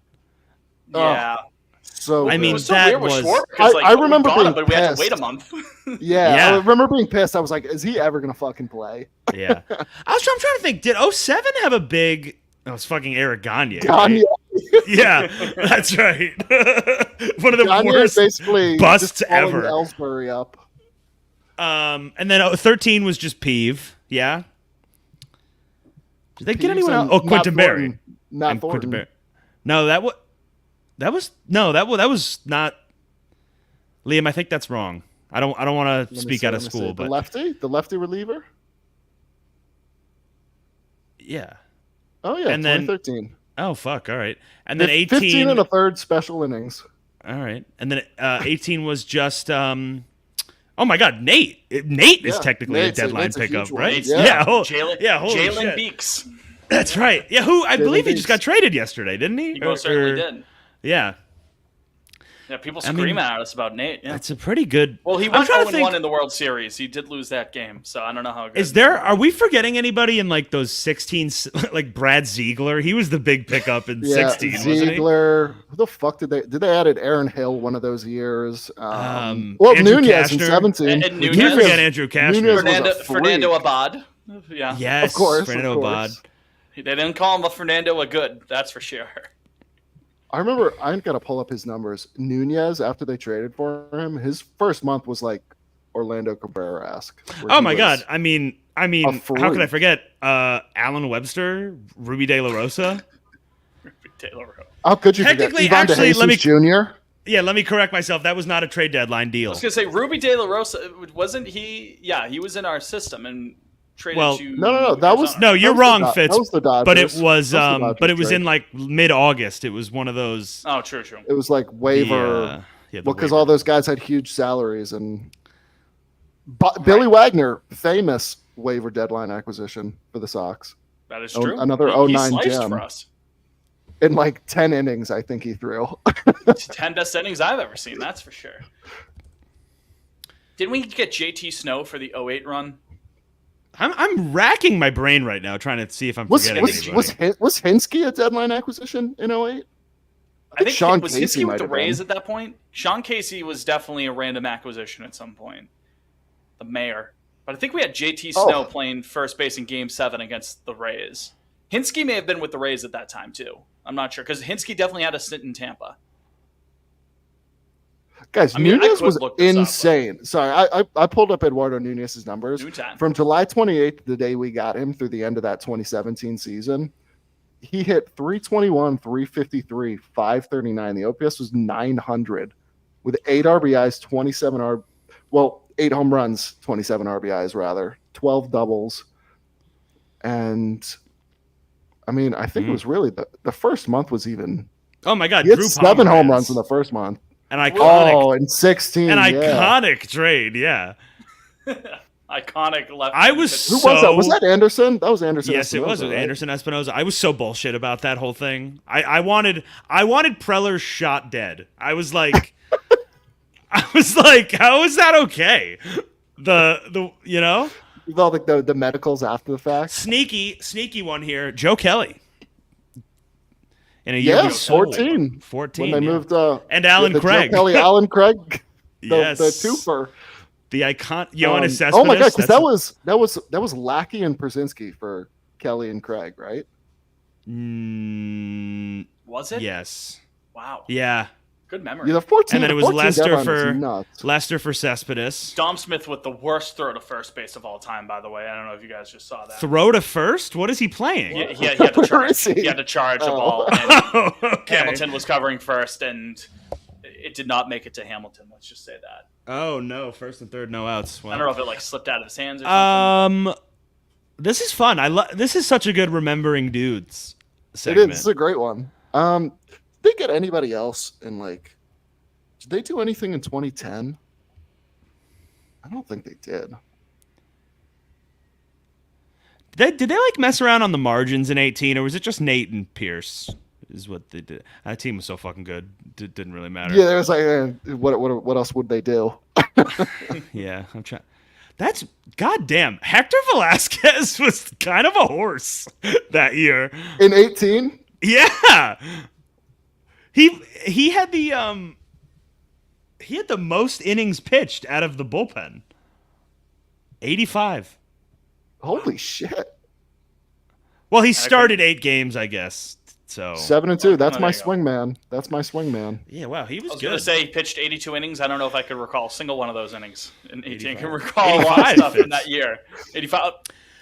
Yeah. So I mean, it was so that weird with was. Schwarber, 'cause, I remember being but we had to wait a pissed. month. Yeah, I remember being pissed. I was like, is he ever going to fucking play? Yeah. I'm trying to think. Did 07 have a big. Oh, it's fucking Eric Gagne. Gagne. Right? Yeah, that's right. One of the Gagne worst basically busts just following ever. Ellsbury up. And then 13 was just Peeve. Yeah. Did they get Peeves anyone else? and Oh, Quentin Matt Berry. Thornton. Matt And Thornton. Quentin Berry. No, that was not. Liam, I think that's wrong. I don't want Let to me speak see, out of let me see. school, but the lefty reliever. yeah. Oh yeah, And then- 2013. Oh fuck! All right, and then 15 and a third special innings. All right, and then 18 was just. Oh my God, Nate! Nate is Yeah, technically Nate's a deadline Nate's a pickup, huge one. right? Yeah. holy Jalen shit. Beeks. That's right. Yeah, who I Jalen believe he just got Beeks. traded yesterday, didn't he? He most certainly did. Yeah, Yeah, people I mean, screaming at us about Nate. Yeah. it's a pretty good. Well, he I'm went trying to 0-1 think- in the World Series. He did lose that game, so I don't know how good. Is there? Are we forgetting anybody in like those 16? Like Brad Ziegler, he was the big pickup in Yeah, 16, wasn't he? Ziegler. Who the fuck did they added Aaron Hill one of those years? Well, Andrew Nunez in Cashner. 17. And We Nunez. can't forget Andrew Cashner. Nunez was a freak. Fernando Abad. Yeah. Yes, Of course, Fernando of Abad. course. They didn't call him a Fernando a good, that's for sure. I remember I got to pull up his numbers. Nunez, after they traded for him, his first month was like Orlando Cabrera-esque. where Oh he my was- God! I mean, how could I freak. forget Alan Webster, Ruby De La Rosa? Taylor Rowe. How could you forget? Technically, Ivan actually, let me- DeJesus Jr.? Yeah, let me correct myself. That was not a trade deadline I deal. was gonna say Ruby De La Rosa, wasn't he? Yeah, he was in our system, and traded Well, to no, that was- Arizona. No, you're was the wrong, Dod- Fitz. that was the Dodgers. But it was That was the but it Dodgers was in trade. like mid-August. It was one of those. Oh, true. It was like waiver. The Well, because waiver. all those guys had huge salaries, and Billy Wagner, famous waiver deadline acquisition for the Sox. That is Oh, true. another He 09 sliced gem. for us. In like 10 innings, I think he threw. It's 10 best innings I've ever seen. That's for sure. Didn't we get JT Snow for the 08 run? I'm racking my brain right now trying to see if I'm Was forgetting anybody. was Hinsky a deadline acquisition in 08? I think Sean was Casey Hinsky might with the have been. Rays at that point. Sean Casey was definitely a random acquisition at some point. The mayor. But I think we had JT Snow playing first base in Game 7 against the Rays. Hinsky may have been with the Rays at that time, too. I'm not sure, because Hinsky definitely had a stint in Tampa. Guys, I mean, I Nunez could was look this up, insane. Sorry, I pulled up Eduardo Nunez's numbers. New time. From July 28th, the day we got him, through the end of that 2017 season, he hit 321, 353, 539. The OPS was 900 with 8 RBIs, 8 home runs, 27 RBIs rather, 12 doubles. And I mean, I think it was really the first month was even. Oh my God, He had Drew 7 home Pomeranz. runs in the first month. An iconic, Oh, and 16. an yeah. iconic trade. Yeah, Iconic left. I was Who so. was that? Was that Anderson? That was Anderson. Yes, it was Espinoza, right? Anderson Espinoza. I was so bullshit about that whole thing. I wanted Preller shot dead. I was like, how is that okay? The you know With all the medicals after the fact. sneaky one here. Joe Kelly. In a year Yeah, we sold. 14. 14. When they yeah. moved And Alan the Craig. Joe Kelly, Alan Craig, Yes. the twofer. The icon Yoenis Cespedes. Oh my god, because that's- that was Lackey and Przinsky for Kelly and Craig, right? Was it? Yes. Wow. Yeah. Good memory. Yeah, the 14. And then it was 14 Lester deadline was for nuts. Lester for Cespedes. Dom Smith with the worst throw to first base of all time, by the way. I don't know if you guys just saw that. Throw to first? What is he playing? He had to Where charge. is he? He had to charge a Oh. ball, and Oh, okay. Hamilton was covering first, and it did not make it to Hamilton. Let's just say that. Oh no, first and third, no outs. Wow. I don't know if it like slipped out of his hands or something. This is fun. This is such a good remembering dudes It segment. is. It's a great one. Did they get anybody else in like? Did they do anything in 2010? I don't think they did. Did they like mess around on the margins in 18, or was it just Nate and Pierce? Is what they did. That team was so fucking good. Didn't really matter. Yeah, there was like, what else would they do? Yeah, I'm trying. That's goddamn. Hector Velasquez was kind of a horse that year. In 18? Yeah, he had the most innings pitched out of the bullpen. 85. Holy shit. Well, he started 8 games, I guess. So 7-2. That's there my you go. swingman. That's my swingman. yeah, wow, he was I was good. going to say he pitched 82 innings. I don't know if I could recall a single one of those innings in 18. I 85. can recall a lot of 85 stuff in fits. that year. 85.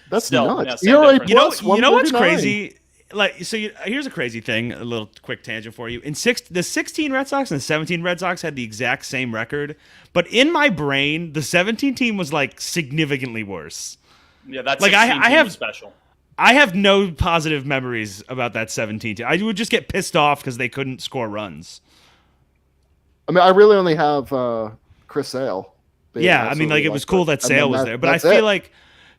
That's Still, nuts. yeah, same ERA difference. plus You know what's 139. crazy? Like, so here's a crazy thing. A little quick tangent for you. The 16 Red Sox and the 17 Red Sox had the exact same record, but in my brain, the 17 team was like significantly worse. Yeah, that's Like, like I have- special. I have no positive memories about that 17 team. I would just get pissed off because they couldn't score runs. I mean, I really only have Chris Sale. Yeah, I mean, like, it was cool that Sale was there, but I feel like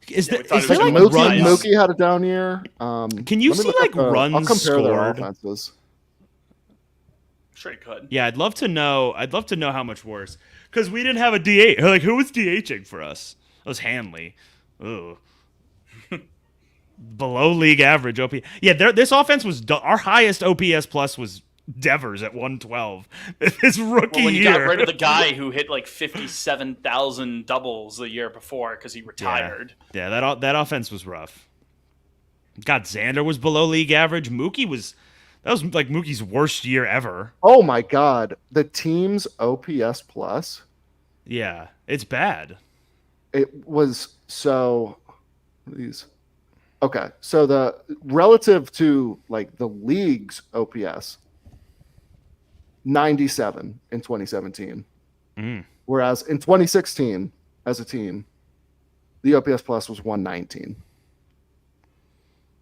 we thought is it was there like gonna be runs? nice. Mookie had a down year. Can you let me see, look like, up, I'll runs compare their scored? offenses. Sure you could. Yeah, I'd love to know how much worse because we didn't have a DH. Like, who was DHing for us? It was Hanley. Ooh. Below league average OP. Yeah, this offense was our highest OPS plus was Devers at 112. His rookie Well, when you year. got rid of the guy who hit like 57,000 doubles the year before because he retired. Yeah, that offense was rough. God, Xander was below league average. That was like Mookie's worst year ever. Oh my God, the team's OPS plus. Yeah, it's bad. It was so. These. Okay, so the relative to like the league's OPS, 97 in 2017, whereas in 2016 as a team, The OPS plus was 119.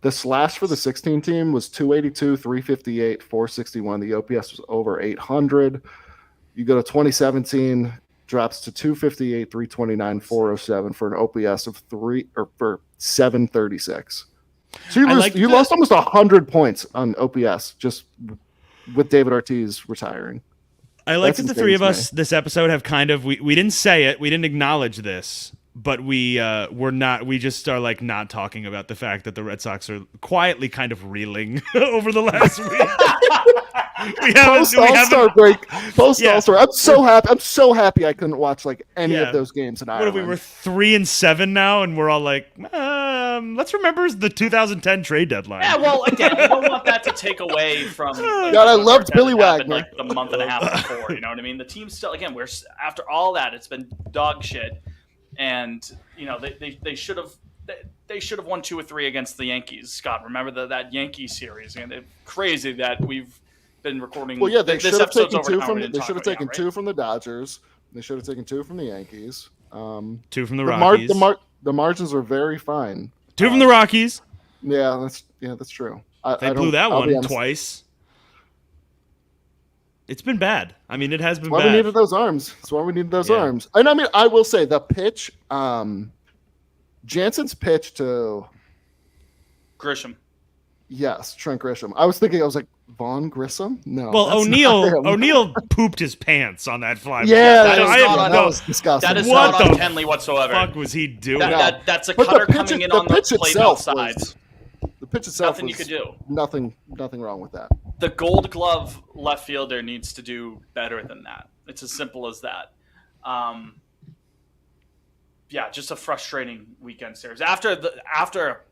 The slash for the 16 team was 282, 358, 461. The OPS was over 800. You go to 2017, drops to 258, 329, 407 for an OPS of 736. So you lost almost 100 points on OPS just with David Ortiz retiring. I like that the three of us this episode have kind of we didn't say it, we didn't acknowledge this, but we just are like not talking about the fact that the Red Sox are quietly kind of reeling over the last week. Post All-Star break. Post All-Star. I'm so happy I couldn't watch like any of those games in Ireland. What we were 3-7 now, and we're all like, let's remember the 2010 trade deadline. Yeah, well, again, you don't want that to take away from. God, I loved Billy Wagner. Like the month and a half before, you know what I mean? The team still, again, we're after all that, it's been dog shit, and you know they should have. They should have won 2 or 3 against the Yankees. Scott, remember that Yankee series? And it's crazy that we've been recording. Well, yeah, they should have taken 2 from. They should have taken 2 from the Dodgers. They should have taken 2 from the Yankees. 2 from the Rockies. The margins are very fine. 2 from the Rockies. Yeah, that's true. They blew that one twice. It's been bad. I mean, it has been bad. That's why we needed those arms. That's why we needed those arms. And I mean, I will say the pitch. Jansen's pitch to Grisham. Yes, Trent Grisham. I was like, Vaughn Grissom? No. Well, O'Neill pooped his pants on that fly. Yeah, that was disgusting. That is not on Kenley whatsoever. What the fuck was he doing? That's a cutter coming in on the plate outside. The pitch itself nothing you could do. Nothing wrong with that. The Gold Glove left fielder needs to do better than that. It's as simple as that. Yeah, just a frustrating weekend series. After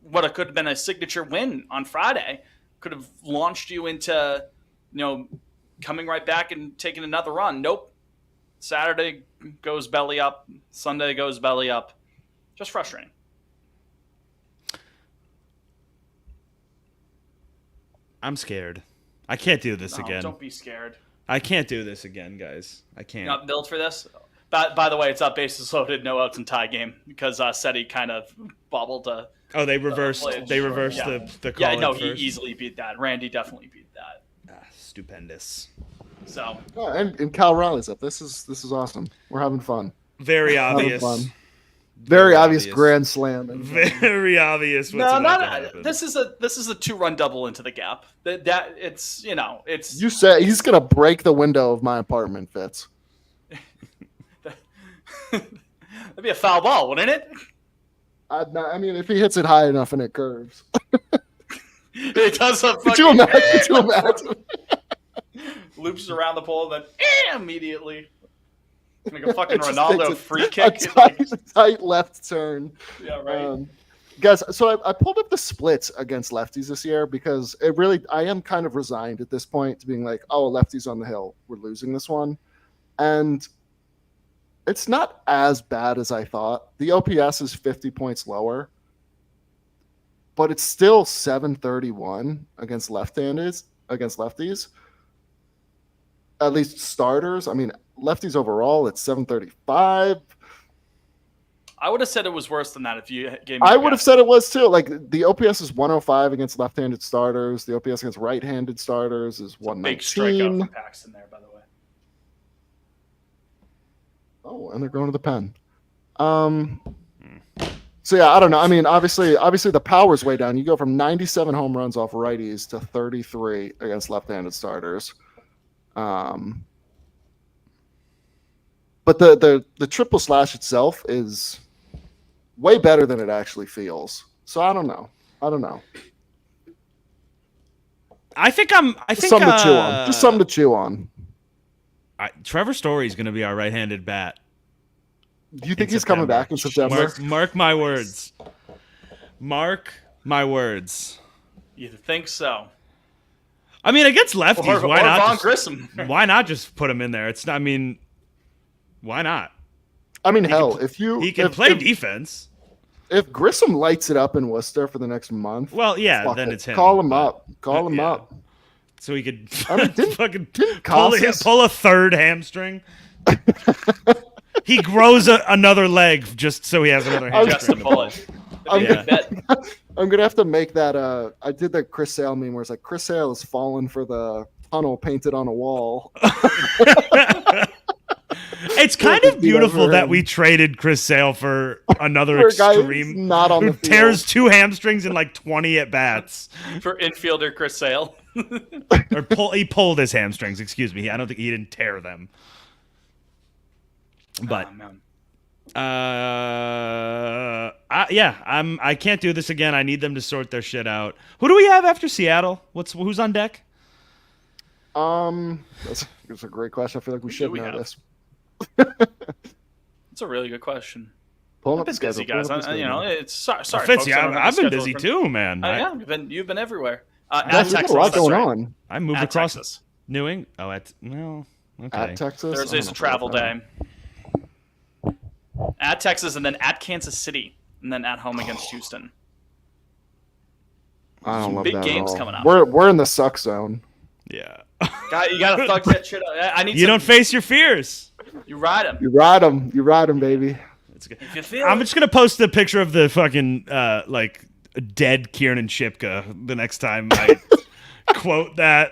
what could have been a signature win on Friday, could have launched you into, coming right back and taking another run. Nope. Saturday goes belly up. Sunday goes belly up. Just frustrating. I'm scared. I can't do this again. Don't be scared. I can't do this again, guys. I can't. You're not built for this? By the way, it's not bases loaded, no outs and tie game because Seti kind of bobbled. They reversed the call. Yeah, no, he easily beat that. Randy definitely beat that. Stupendous. So. Oh, and Cal Raleigh's up. This is awesome. We're having fun. Very obvious. Very obvious grand slam. Very obvious. This is a 2-run double into the gap. That it's. You say he's gonna break the window of my apartment, Fitz. That'd be a foul ball, wouldn't it? I mean, if he hits it high enough and it curves. It does a fucking... Could you imagine? Loops around the pole, then immediately. Like a fucking Ronaldo free kick. A tight left turn. Yeah, right. Guys, so I pulled up the splits against lefties this year because I am kind of resigned at this point to being like, oh, lefties on the hill. We're losing this one. And it's not as bad as I thought. The OPS is 50 points lower, but it's still 731 against lefties. At least starters. I mean, lefties overall, it's 735. I would have said it was worse than that if you gave me. I would have said it was too. Like the OPS is 105 against left-handed starters. The OPS against right-handed starters is 119. Big strikeout from Paxton there, by the way. Oh, and they're going to the pen. So yeah, I don't know. I mean, obviously the power's way down. You go from 97 home runs off righties to 33 against left-handed starters. But the triple slash itself is way better than it actually feels. So I don't know. I think something to chew on. Just something to chew on. Trevor Story's going to be our right-handed bat. Do you think he's coming back in September? Mark my words. Mark my words. You think so? I mean, against lefties, why not? Vaughn Grissom. Why not just put him in there? Why not? I mean, he can play defense. If Grissom lights it up in Worcester for the next month, then it's him. Call him up. So he could didn't pull a third hamstring. He grows another leg just so he has another Just hamstring to to pull pull. it. I'm, Yeah. I'm gonna have to make that. I did the Chris Sale meme where it's like Chris Sale is falling for the tunnel painted on a wall. It's kind of beautiful that we traded Chris Sale for another For a guy who's extreme not on who the field. tears 2 hamstrings in like 20 at bats. For infielder Chris Sale. He pulled his hamstrings. Excuse me. I don't think he didn't tear them. But Oh, man. I can't do this again. I need them to sort their shit out. Who do we have after Seattle? Who's on deck? That's a great question. I feel like we should we know have? this. That's a really good question. Pulling I've up the been busy, schedule. guys. pulling up the You know, schedule. it's sorry. Fitz, folks, I don't have I've the been schedule busy for- too, man. Yeah, you've been everywhere. At Guys, there's Texas, a lot that's going right. on. I moved At across Texas. New England. Oh, okay. At Texas. Thursday's I a don't know travel about that. day. At Texas, and then at Kansas City, and then at home against Houston. I don't love big that at games all. coming up. We're in the suck zone. Yeah. You gotta thug that shit up. I need. You don't face your fears. You ride him. You ride them, baby. It's good. If you feel. I'm just gonna post a picture of the fucking like dead Kiernan Shipka the next time I quote that.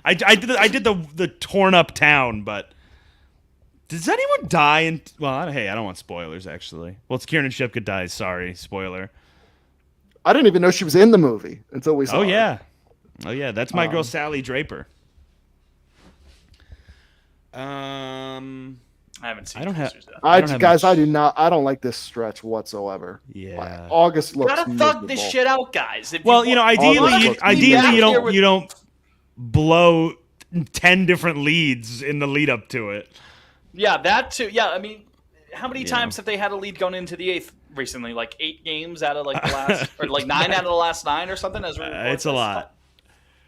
I did the torn up town, but does anyone die in? Well, hey, I don't want spoilers actually. Well, it's Kiernan Shipka dies. Sorry, spoiler. I didn't even know she was in the movie until we saw her. Oh yeah, that's my girl Sally Draper. I haven't seen. I don't have- Pacers yet. I don't have Guys, much- I don't like this stretch whatsoever. Yeah. Like, August looks Gotta thug this miserable. shit out, guys. If Well, you know, want- August ideally, looks ideally miserable. you don't blow 10 different leads in the lead up to it. Yeah, that too. Yeah, I mean, how many Yeah. times have they had a lead going into the 8th recently? Like 8 games out of like the last, or like 9 out of the last 9 or something. As we record It's a this. lot.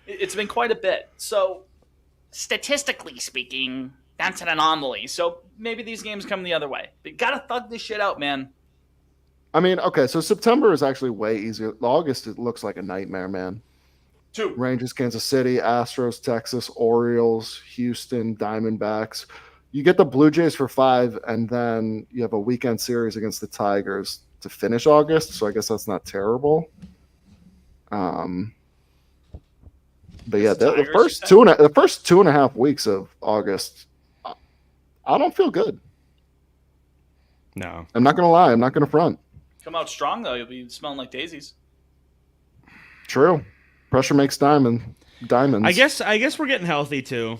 It's been quite a bit. So, statistically speaking, that's an anomaly. So maybe these games come the other way. But gotta thug this shit out, man. I mean, okay, so September is actually way easier. August, it looks like a nightmare, man. 2. Rangers, Kansas City, Astros, Texas, Orioles, Houston, Diamondbacks. You get the Blue Jays for 5, and then you have a weekend series against the Tigers to finish August. So I guess that's not terrible. But yeah, the Tigers, first you said? the first 2.5 weeks of August, I don't feel good. No. I'm not gonna lie. I'm not gonna front. Come out strong though. You'll be smelling like daisies. True. Pressure makes diamonds. I guess we're getting healthy too.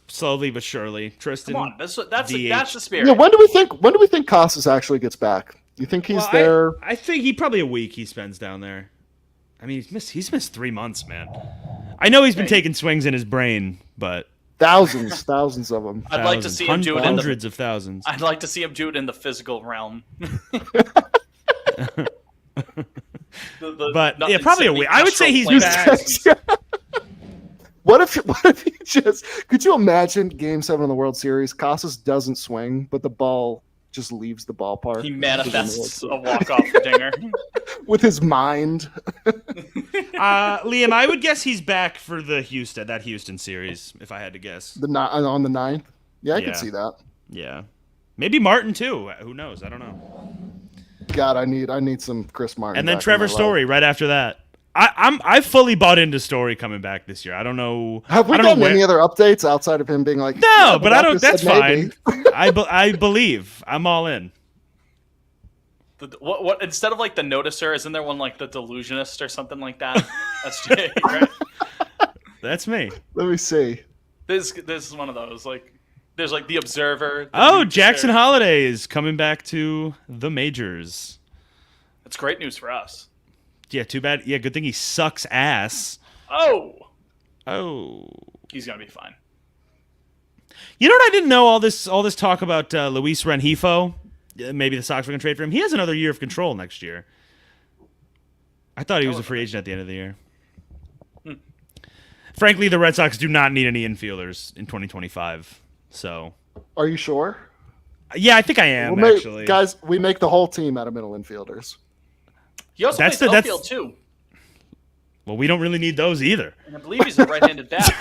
Slowly but surely. Tristan. Come on, that's DH. the spirit. Yeah. When do we think Casas actually gets back? You think he's Well, there? I think he probably a week he spends down there. I mean, he's missed 3 months, man. I know he's been taking swings in his brain, but Thousands of them. I'd like to see him do it in the, hundreds of thousands. I'd like to see him do it in the physical realm. But yeah, probably a week. I would say he's back. What if he just? Could you imagine Game 7 of the World Series? Casas doesn't swing, but the ball just leaves the ballpark. He manifests a walk-off dinger. with his mind. Liam, I would guess he's back for the Houston series, if I had to guess. On the 9th. Yeah, I Yeah. could see that. Yeah, maybe Martin too. Who knows? I don't know. God, I need some Chris Martin. And then back in Trevor my life. Story right after that. I fully bought into Story coming back this year. I don't know. Have we I don't know gotten where- any other updates outside of him being like, No, "Yeah, but I don't. doctor That's said fine. maybe." I believe. I'm all in. What instead of like the noticer, isn't there one like the delusionist or something like that? That's Jay, right? That's me. Let me see. This is one of those. Like there's like the observer. the Oh, noticer. Jackson Holiday is coming back to the majors. That's great news for us. Yeah, too bad. Yeah, good thing he sucks ass. Oh, He's gonna be fine. You know what I didn't know? All this talk about Luis Rengifo. Maybe the Sox were going to trade for him. He has another year of control next year. I thought he was a free agent at the end of the year. Frankly, the Red Sox do not need any infielders in 2025. So, Are you sure? yeah, I think I am, We'll make- actually. guys, we make the whole team out of middle infielders. He also That's plays the- outfield too. Well, we don't really need those either. And I believe he's a right-handed bat.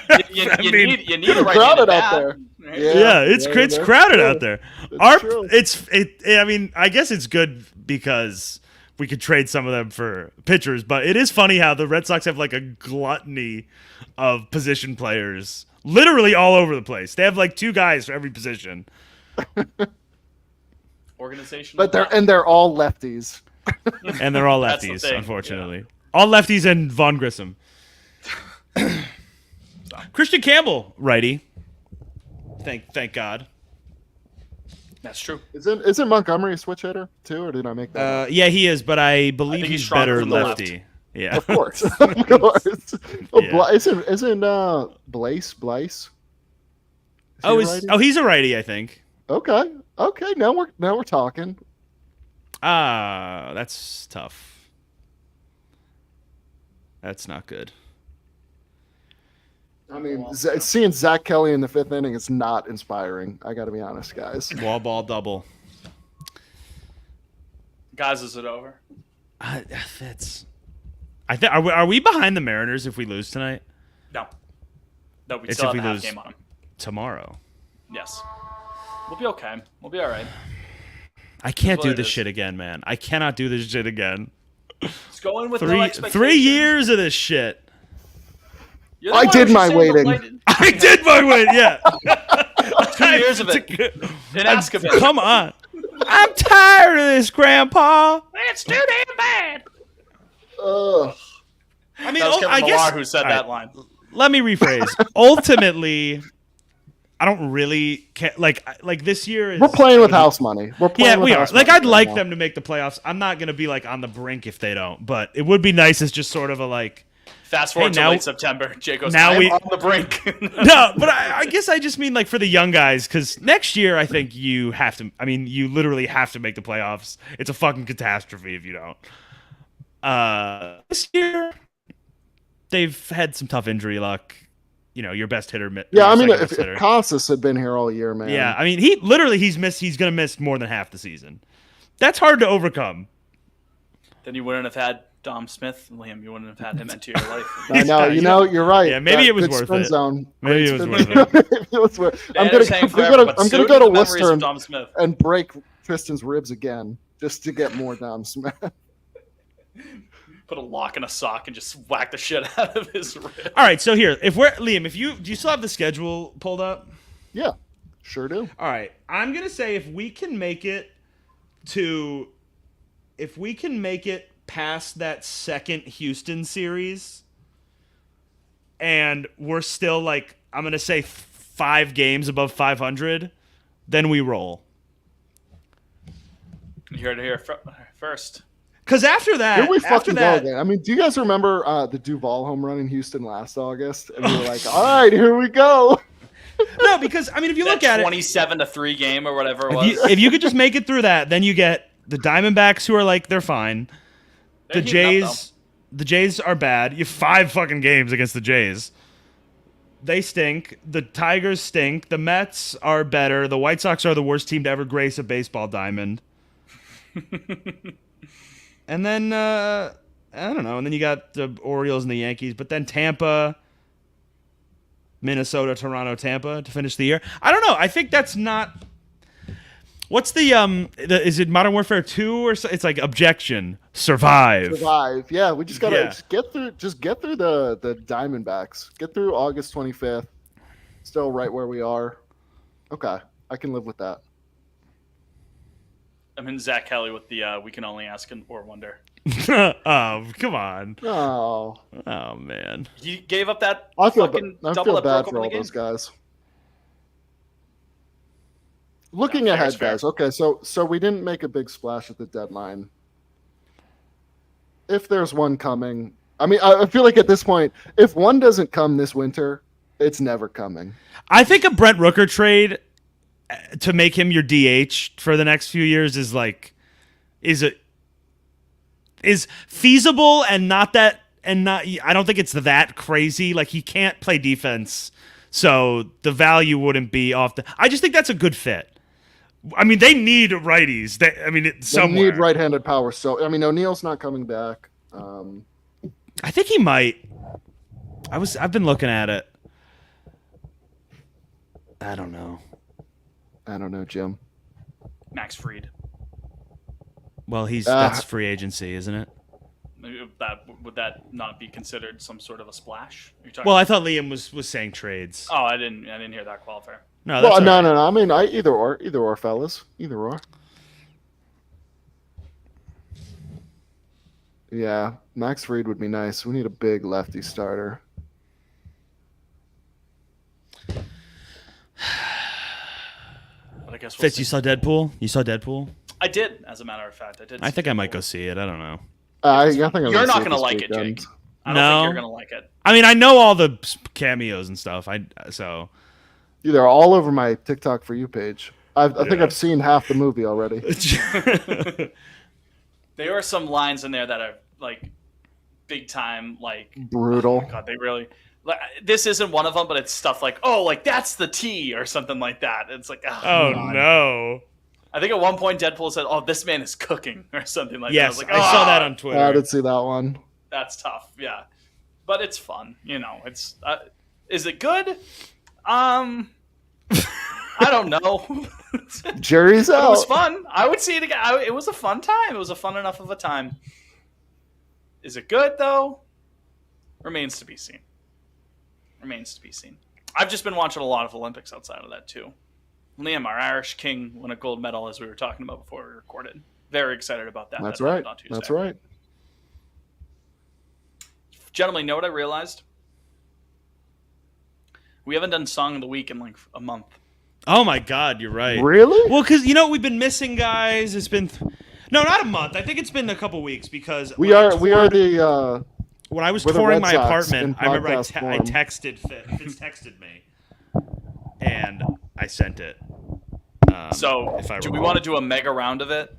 Right? You need a right-handed crowded bat. out there. Right? Yeah, it's crowded true. out there. That's true. I mean, I guess it's good because we could trade some of them for pitchers, but it is funny how the Red Sox have like a gluttony of position players, literally all over the place. They have like 2 guys for every position. Organization. But they're all lefties. And they're all That's the lefties, thing, unfortunately. All lefties and Vaughn Grissom. Christian Campbell, righty. Thank God. That's true. Isn't Montgomery a switch hitter too, or did I make that up? Yeah, he is, but I believe think he's he's stronger better from the left. lefty. Yeah. Of course. Of course. Oh, Yeah. Isn't Blaise? He's a righty, I think. Okay. Now we're talking. That's tough. That's not good. I mean, seeing Zach Kelly in the 5th inning is not inspiring. I got to be honest, guys. Wall ball double. Guys, is it over? That's. I think. Are we behind the Mariners if we lose tonight? No, we It's still if have we a half lose game on him. tomorrow. Yes, we'll be okay. We'll be all right. I can't do what it this is. shit again, man. I cannot do this shit again. Just go in with no 3 expectations. years of this shit. You're the I one did who my should say waiting. related- I did my wait. Yeah. 2 years of it in Azkaban. Come on. I'm tired of this, Grandpa. It's too damn bad. Ugh. I mean, That was Kevin I Millar guess. who said all that right, line. let me rephrase. Ultimately, I don't really care. Like this year is. We're playing with house money. Yeah, we are. house Like, money I'd like right them to make the playoffs. I'm not gonna be like on the brink if they don't, but it would be nice as just sort of a like. Fast forward Hey, to now- late September. Jay goes, now I'm we- on the brink. No, but I guess I just mean like for the young guys, because next year I think you have to. I mean, you literally have to make the playoffs. It's a fucking catastrophe if you don't. This year they've had some tough injury luck. You know, your best hitter. Yeah, I mean, second if best hitter. Casas had been here all year, man. Yeah, I mean, he's gonna miss more than half the season. That's hard to overcome. Then you wouldn't have had Dom Smith, Liam. You wouldn't have had him into your life. I know. You're right. Yeah, maybe That it was good worth spin it. Zone. Maybe it was worth it. Maybe it was worth it. I'm Banner's gonna hanging forever, but I'm so gonna do go to the memories Worcester of Dom Smith. and break Tristan's ribs again just to get more Dom Smith. Put a lock in a sock and just whack the shit out of his rib. All right, so here, if we're Liam, do you still have the schedule pulled up? Yeah, sure do. All right, I'm gonna say if we can make it past that second Houston series, and we're still like, I'm gonna say 5 games above 500, then we roll. You heard it here first. Because after that, Here we after fucking go that, again. I mean, do you guys remember the Duval home run in Houston last August? And we were like, all right, here we go. no, because I mean, if you look at it, 27-3 game or whatever it was. if you could just make it through that, then you get the Diamondbacks, who are like, they're fine. They're The heating up, Jays are bad. You have 5 fucking games against the Jays. They stink. The Tigers stink. The Mets are better. The White Sox are the worst team to ever grace a baseball diamond. And then I don't know. And then you got the Orioles and the Yankees, but then Tampa, Minnesota, Toronto, Tampa to finish the year. I don't know. I think that's not. What's the is it Modern Warfare 2 or so? It's like objection, survive. Survive. Yeah, we just gotta Yeah. get through the Diamondbacks. Get through August 25th. Still right where we are. Okay, I can live with that. I'm in Zach Kelly with the we can only ask or wonder. Oh, come on. Oh, Oh man. He gave up that I feel fucking I double feel that bad broke for open all the game. those guys. Looking No, fair ahead, is fair. guys. Okay, so we didn't make a big splash at the deadline. If there's one coming, I mean, I feel like at this point, if one doesn't come this winter, it's never coming. I think a Brent Rooker trade to make him your DH for the next few years is feasible and not that I don't think it's that crazy. Like, he can't play defense, so the value wouldn't be off I just think that's a good fit. I mean, they need righties. They They somewhere. need right-handed power. So I mean, O'Neal's not coming back. I think he might. I've been looking at it. I don't know, Jim. Max Fried. Well, that's free agency, isn't it? Would that not be considered some sort of a splash? Well, I thought Liam was saying trades. Oh, I didn't hear that qualifier. No, that's no. Right. I mean, either or, fellas, either or. Yeah, Max Fried would be nice. We need a big lefty starter. But I guess Fitz, you saw Deadpool? I did, as a matter of fact. I think I might go see it. I don't know. I think you're not going to like it, Jake. I don't think you're going to like it. I mean, I know all the cameos and stuff. So they're all over my TikTok For You page. I think I've seen half the movie already. There are some lines in there that are like big time, like brutal. Oh my God, they really. Like, this isn't one of them, but it's stuff like, oh, like that's the T or something like that. It's like, oh no. I think at one point Deadpool said, "Oh, this man is cooking" or something like that. Yes, I saw that on Twitter. I did see that one. That's tough, yeah, but it's fun. It's is it good? I don't know. Jury's out. It was fun. I would see it again. It was a fun time. It was a fun enough of a time. Is it good though? Remains to be seen. I've just been watching a lot of Olympics outside of that too. Liam, our Irish king, won a gold medal as we were talking about before we recorded. Very excited about that. That's right. That's right. Gentlemen, you know what I realized? We haven't done Song of the Week in like a month. Oh my God, you're right. Really? Well, because we've been missing guys. It's been no, not a month. I think it's been a couple weeks because we are the. When I was touring my apartment, I remember I texted Fitz texted me, and I sent it. So, do we want to do a mega round of it?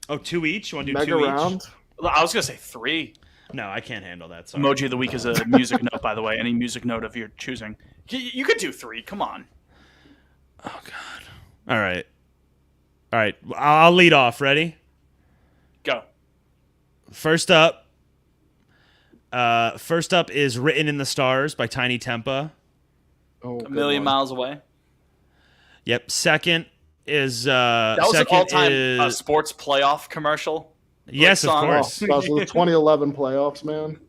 Oh, 2 each? You want to do mega 2 round? each? I was going to say 3. No, I can't handle that. Sorry. Emoji of the week is a music note, by the way. Any music note of your choosing. You could do 3. Come on. Oh, God. All right. I'll lead off. Ready? Go. First up is Written in the Stars by Tiny Tempa. Oh, A Million Miles Away. Yep. Second is that was an all-time sports playoff commercial. Yes, of course. That was the 2011 playoffs, man.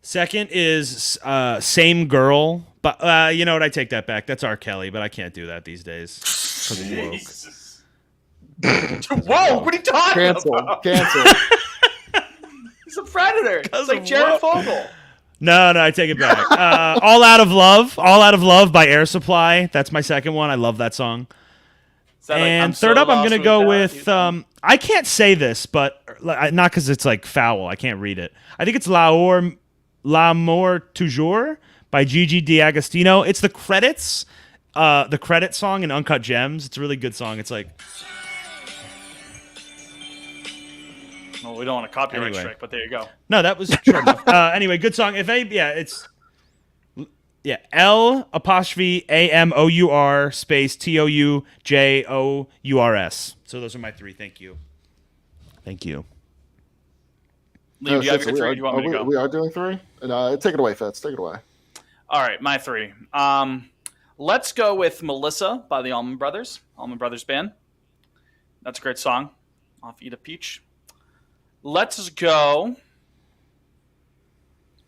Second is Same Girl, but you know what? I take that back. That's R. Kelly, but I can't do that these days because of woke. Whoa! What are you talking about? Cancel. He's a predator. It's like Jared Fogle. No, I take it back. All Out of Love by Air Supply. That's my second one. I love that song. And third up, I'm going to go with, I can't say this, but not because it's like foul. I can't read it. I think it's L'amour toujours by Gigi D'Agostino. It's the credit song in Uncut Gems. It's a really good song. It's like... Well, we don't want a copyright strike, but there you go. No, that was short enough. Anyway, good song. It's L'_AMOUR space TOUJOURS. So those are my 3. Thank you. Liam, do you have your 3? Do you want me to go? We are doing 3? Take it away, Fitz. Take it away. All right, my 3. Let's go with Melissa by the Allman Brothers Band. That's a great song. Off Eat a Peach. Let's go.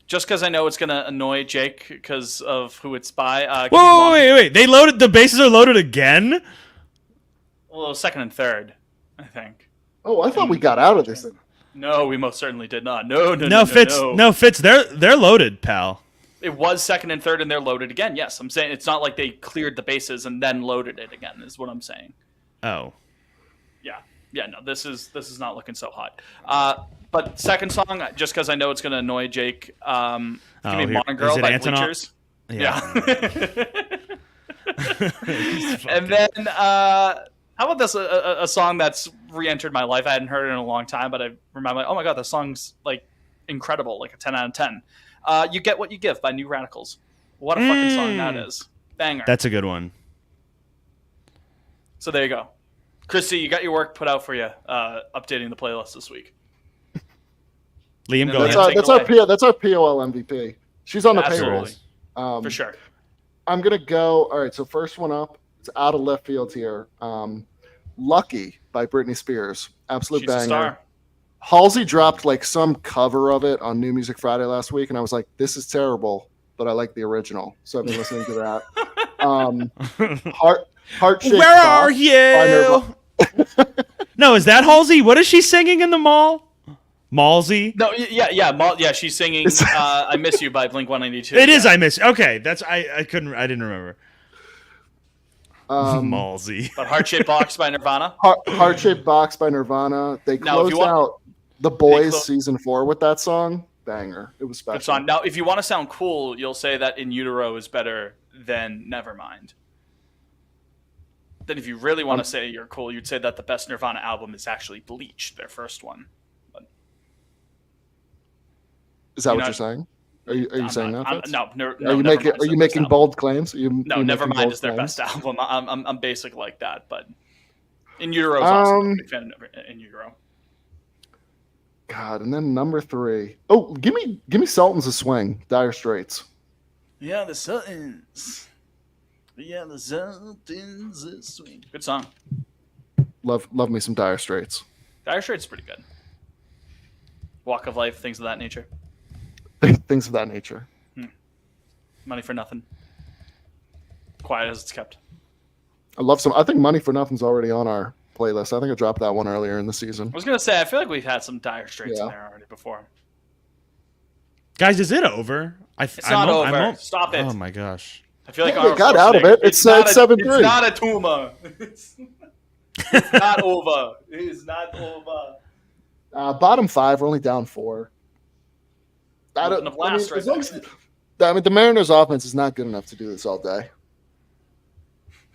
Just because I know it's going to annoy Jake because of who it's by. Whoa, wait. The bases are loaded again? Well, second and third, I think. Oh, I thought we got out of this. No, we most certainly did not. No, Fitz. No, Fitz. They're loaded, pal. It was second and third, and they're loaded again. Yes, I'm saying it's not like they cleared the bases and then loaded it again. Is what I'm saying. Oh. Yeah. No, this is not looking so hot. But second song, just because I know it's going to annoy Jake. Give me Modern Girl by Bleachers. Yeah. And then how about this? A song that's re-entered my life. I hadn't heard it in a long time, but I remember, oh my God, this song's like incredible, like a 10 out of 10. You Get What You Give by New Radicals. What a fucking song that is. Banger. That's a good one. So there you go. Christy, you got your work put out for you, updating the playlist this week. Liam, go That's ahead. that's our POL MVP. She's on the payroll. Absolutely. For sure. I'm gonna go. All right, so first one up. It's out of left field here. "Lucky" by Britney Spears, absolute She's banger. a star. Halsey dropped like some cover of it on New Music Friday last week, and I was like, "This is terrible," but I like the original, so I've been listening to that. Heart-shaped Where box are by you? Nirvana. No, is that Halsey? What is she singing in the mall? Malsey? No, yeah, she's singing "I Miss You" by Blink-182. It is "I Miss." Okay, that's I didn't remember. Malsey. But "Heart-Shaped Box" by Nirvana. Heart-shaped box by Nirvana. They closed out The Boys season 4 with that song. Banger. It was special. Good song. Now, if you want to sound cool, you'll say that "In Utero" is better than "Nevermind." Then if you really want to say you're cool, you'd say that the best Nirvana album is actually "Bleach," their first one. Is that what you're saying? Are you saying that? No. Are you making bold claims? Nevermind is their best album. I'm basic like that, but "In Utero" is awesome. I'm a big fan of "In Utero." God, and then number 3. Oh, give me Sultans a Swing. Dire Straits. Yeah, the Sultans. Yeah, the Sultans a Swing. Good song. Love me some Dire Straits. Dire Straits is pretty good. Walk of Life, things of that nature. Things of that nature. Money for Nothing. Quiet as it's kept. I think Money for Nothing's already on our playlist. I think I dropped that one earlier in the season. I was gonna say, I feel like we've had some Dire Straits in there already before. Guys, is it over? It's not over. Stop it. Oh my gosh. I feel like it got out of it. It's 7-3. It's not a tumor. It's not over. It is not over. Bottom 5, we're only down 4. The Mariners' offense is not good enough to do this all day.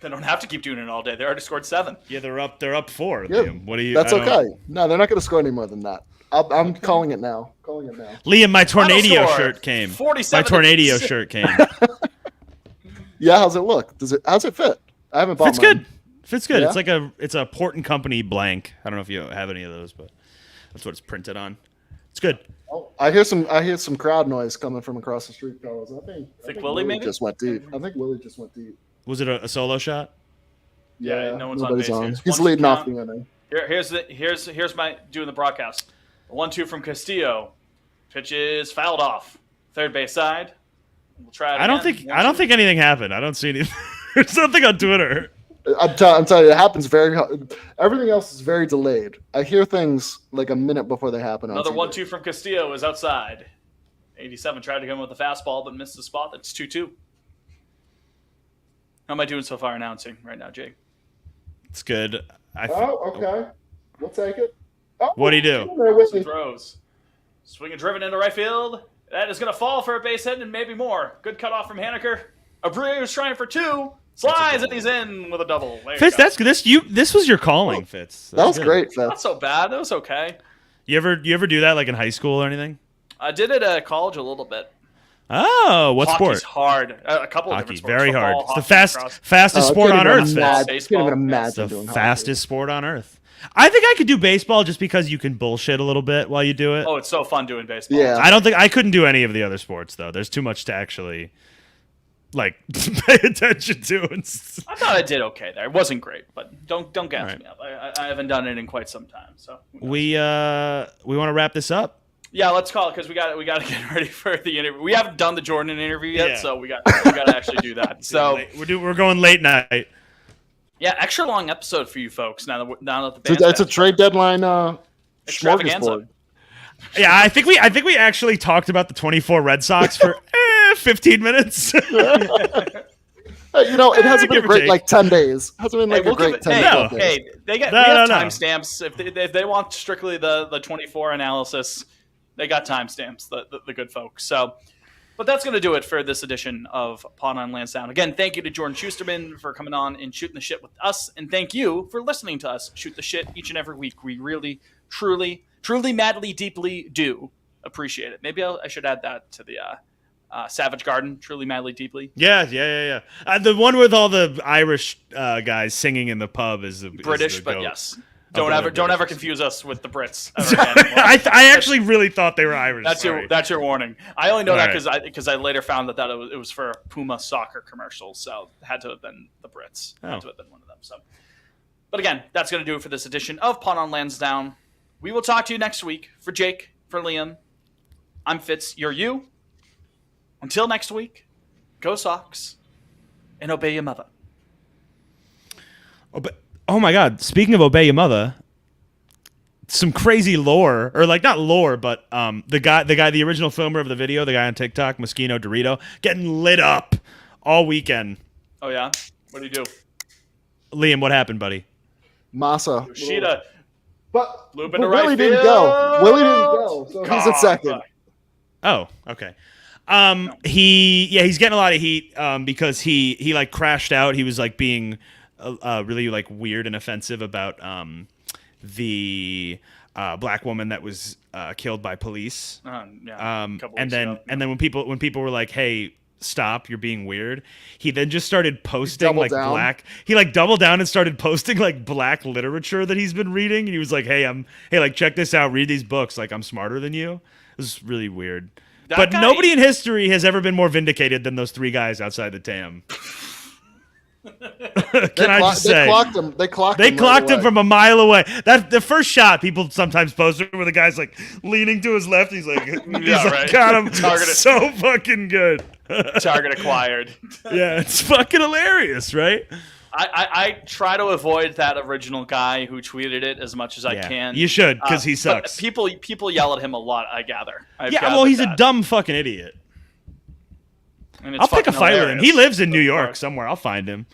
They don't have to keep doing it all day. They already scored 7. Yeah, they're up 4. Yeah, Liam. What do you? That's okay. No, they're not going to score any more than that. I'm calling it now. Liam, my Tornado shirt came. 47. My Tornado shirt came. Yeah, how's it look? How's it fit? I haven't bought mine. Fits good. Yeah? It's a Port and Company blank. I don't know if you have any of those, but that's what it's printed on. It's good. Oh, I hear some crowd noise coming from across the street, fellas. I think Willie maybe just went deep. I think Willie just went deep. Was it a solo shot? Yeah, no one's nobody's on base. He's leading off the inning. Here's my doing the broadcast. 1-2 from Castillo. Pitch is fouled off. Third base side. We'll try it again. I don't think anything happened. I don't see anything. There's something on Twitter. I'm telling you, it happens everything else is very delayed. I hear things like a minute before they happen. Another 1-2 from Castillo is outside. 87 tried to come with a fastball, but missed the spot. That's 2-2. How am I doing so far announcing right now, Jake? It's good. Okay. We'll take it. Oh, what do you do? Some throws. Swing and driven into right field. That is going to fall for a base hit and maybe more. Good cutoff from Haneker. Abreu's trying for 2. Slides and he's in with a double. Fitz, that's good. This was your calling, Fitz. That was great, Fitz. Not so bad. That was okay. You ever do that like in high school or anything? I did it at college a little bit. Oh, what Hockey's sport? hard. A couple of different sports. Very hard. Football, it's the fastest sport on earth. I can't even imagine doing fastest sport on earth. I think I could do baseball just because you can bullshit a little bit while you do it. Oh, it's so fun doing baseball. Yeah. I couldn't do any of the other sports though. There's too much to actually pay attention to. I thought I did okay there. It wasn't great, but don't gas me up. I haven't done it in quite some time. So we want to wrap this up. Yeah, let's call it because we got to get ready for the interview. We haven't done the Jordan interview yet, so we got to actually do that. So we're going late night. Yeah, extra long episode for you folks now that the band's it's a trade deadline extravaganza. Yeah, I think we actually talked about the 24 Red Sox for 15 minutes. It hasn't been a great 10 days. Hasn't been a great 10 days. Hey, we have timestamps. If they want strictly the 24 analysis, they got timestamps, the good folks. So, but that's going to do it for this edition of Pod on Lansdowne. Again, thank you to Jordan Schusterman for coming on and shooting the shit with us. And thank you for listening to us shoot the shit each and every week. We really, truly, madly, deeply do appreciate it. Maybe I should add that to the Savage Garden, truly, madly, deeply. Yeah. The one with all the Irish guys singing in the pub is British, the but goat. yes. Don't ever confuse us with the Brits. Ever again. I actually really thought they were Irish. That's your warning. I only know that because I later found that it was for a Puma soccer commercial, so it had to have been the Brits. Had to have been one of them. So, but again, that's going to do it for this edition of Pawn on Lansdowne. We will talk to you next week. For Jake, for Liam, I'm Fitz. You're you. Until next week, go Sox and obey your mother. Oh my God! Speaking of obey your mother, some crazy lore, or like not lore, but the original filmer of the video, the guy on TikTok, Moschino Dorito, getting lit up all weekend. Oh yeah, what did he do? Liam, what happened, buddy? Masa. Yoshida. But Loop into Willie right didn't field. go. Willie didn't go, so he's at second. Oh, okay. He's getting a lot of heat because he like crashed out. He was like being really like weird and offensive about the black woman that was killed by police. And then when people were like, "Hey, stop, you're being weird," he then just started posting like down. black. He like doubled down and started posting like black literature that he's been reading. And he was like, "Hey, like check this out. Read these books. Like I'm smarter than you." It was really weird. But nobody in history has ever been more vindicated than those three guys outside the TAM. Can I just say? They clocked him from a mile away. That the first shot people sometimes post it where the guy's like leaning to his left. He's like, got him. So fucking good. Target acquired. Yeah, it's fucking hilarious, right? I try to avoid that original guy who tweeted it as much as I can. You should, because he sucks. People yell at him a lot, I gather. He's a dumb fucking idiot. I'll pick a fight with him. He lives in New York somewhere. I'll find him.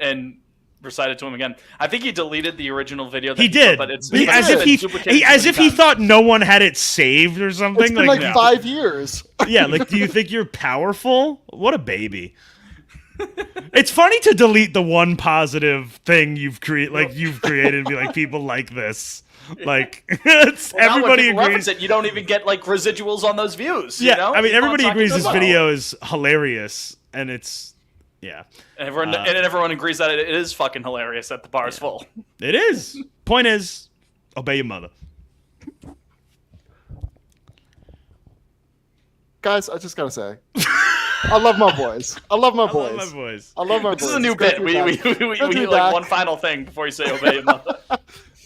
And recite it to him again. I think he deleted the original video. He did. But it's as if he thought no one had it saved or something. It's been like 5 years. Yeah, like, do you think you're powerful? What a baby. It's funny to delete the one positive thing you've created and be like, people like this. Like, everybody agrees. You don't even get like residuals on those views. Yeah, you know? I mean, everybody agrees this video is hilarious, and it's and everyone agrees that it is fucking hilarious that the bar is full. It is. Point is, obey your mother. Guys, I just gotta say, I love my boys. I love my boys. This is a new bit. We like one final thing before you say obey your mother.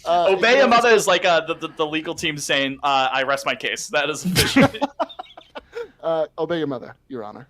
Obey your mother is like the legal team saying, I rest my case. That is official. Obey your mother, Your Honor.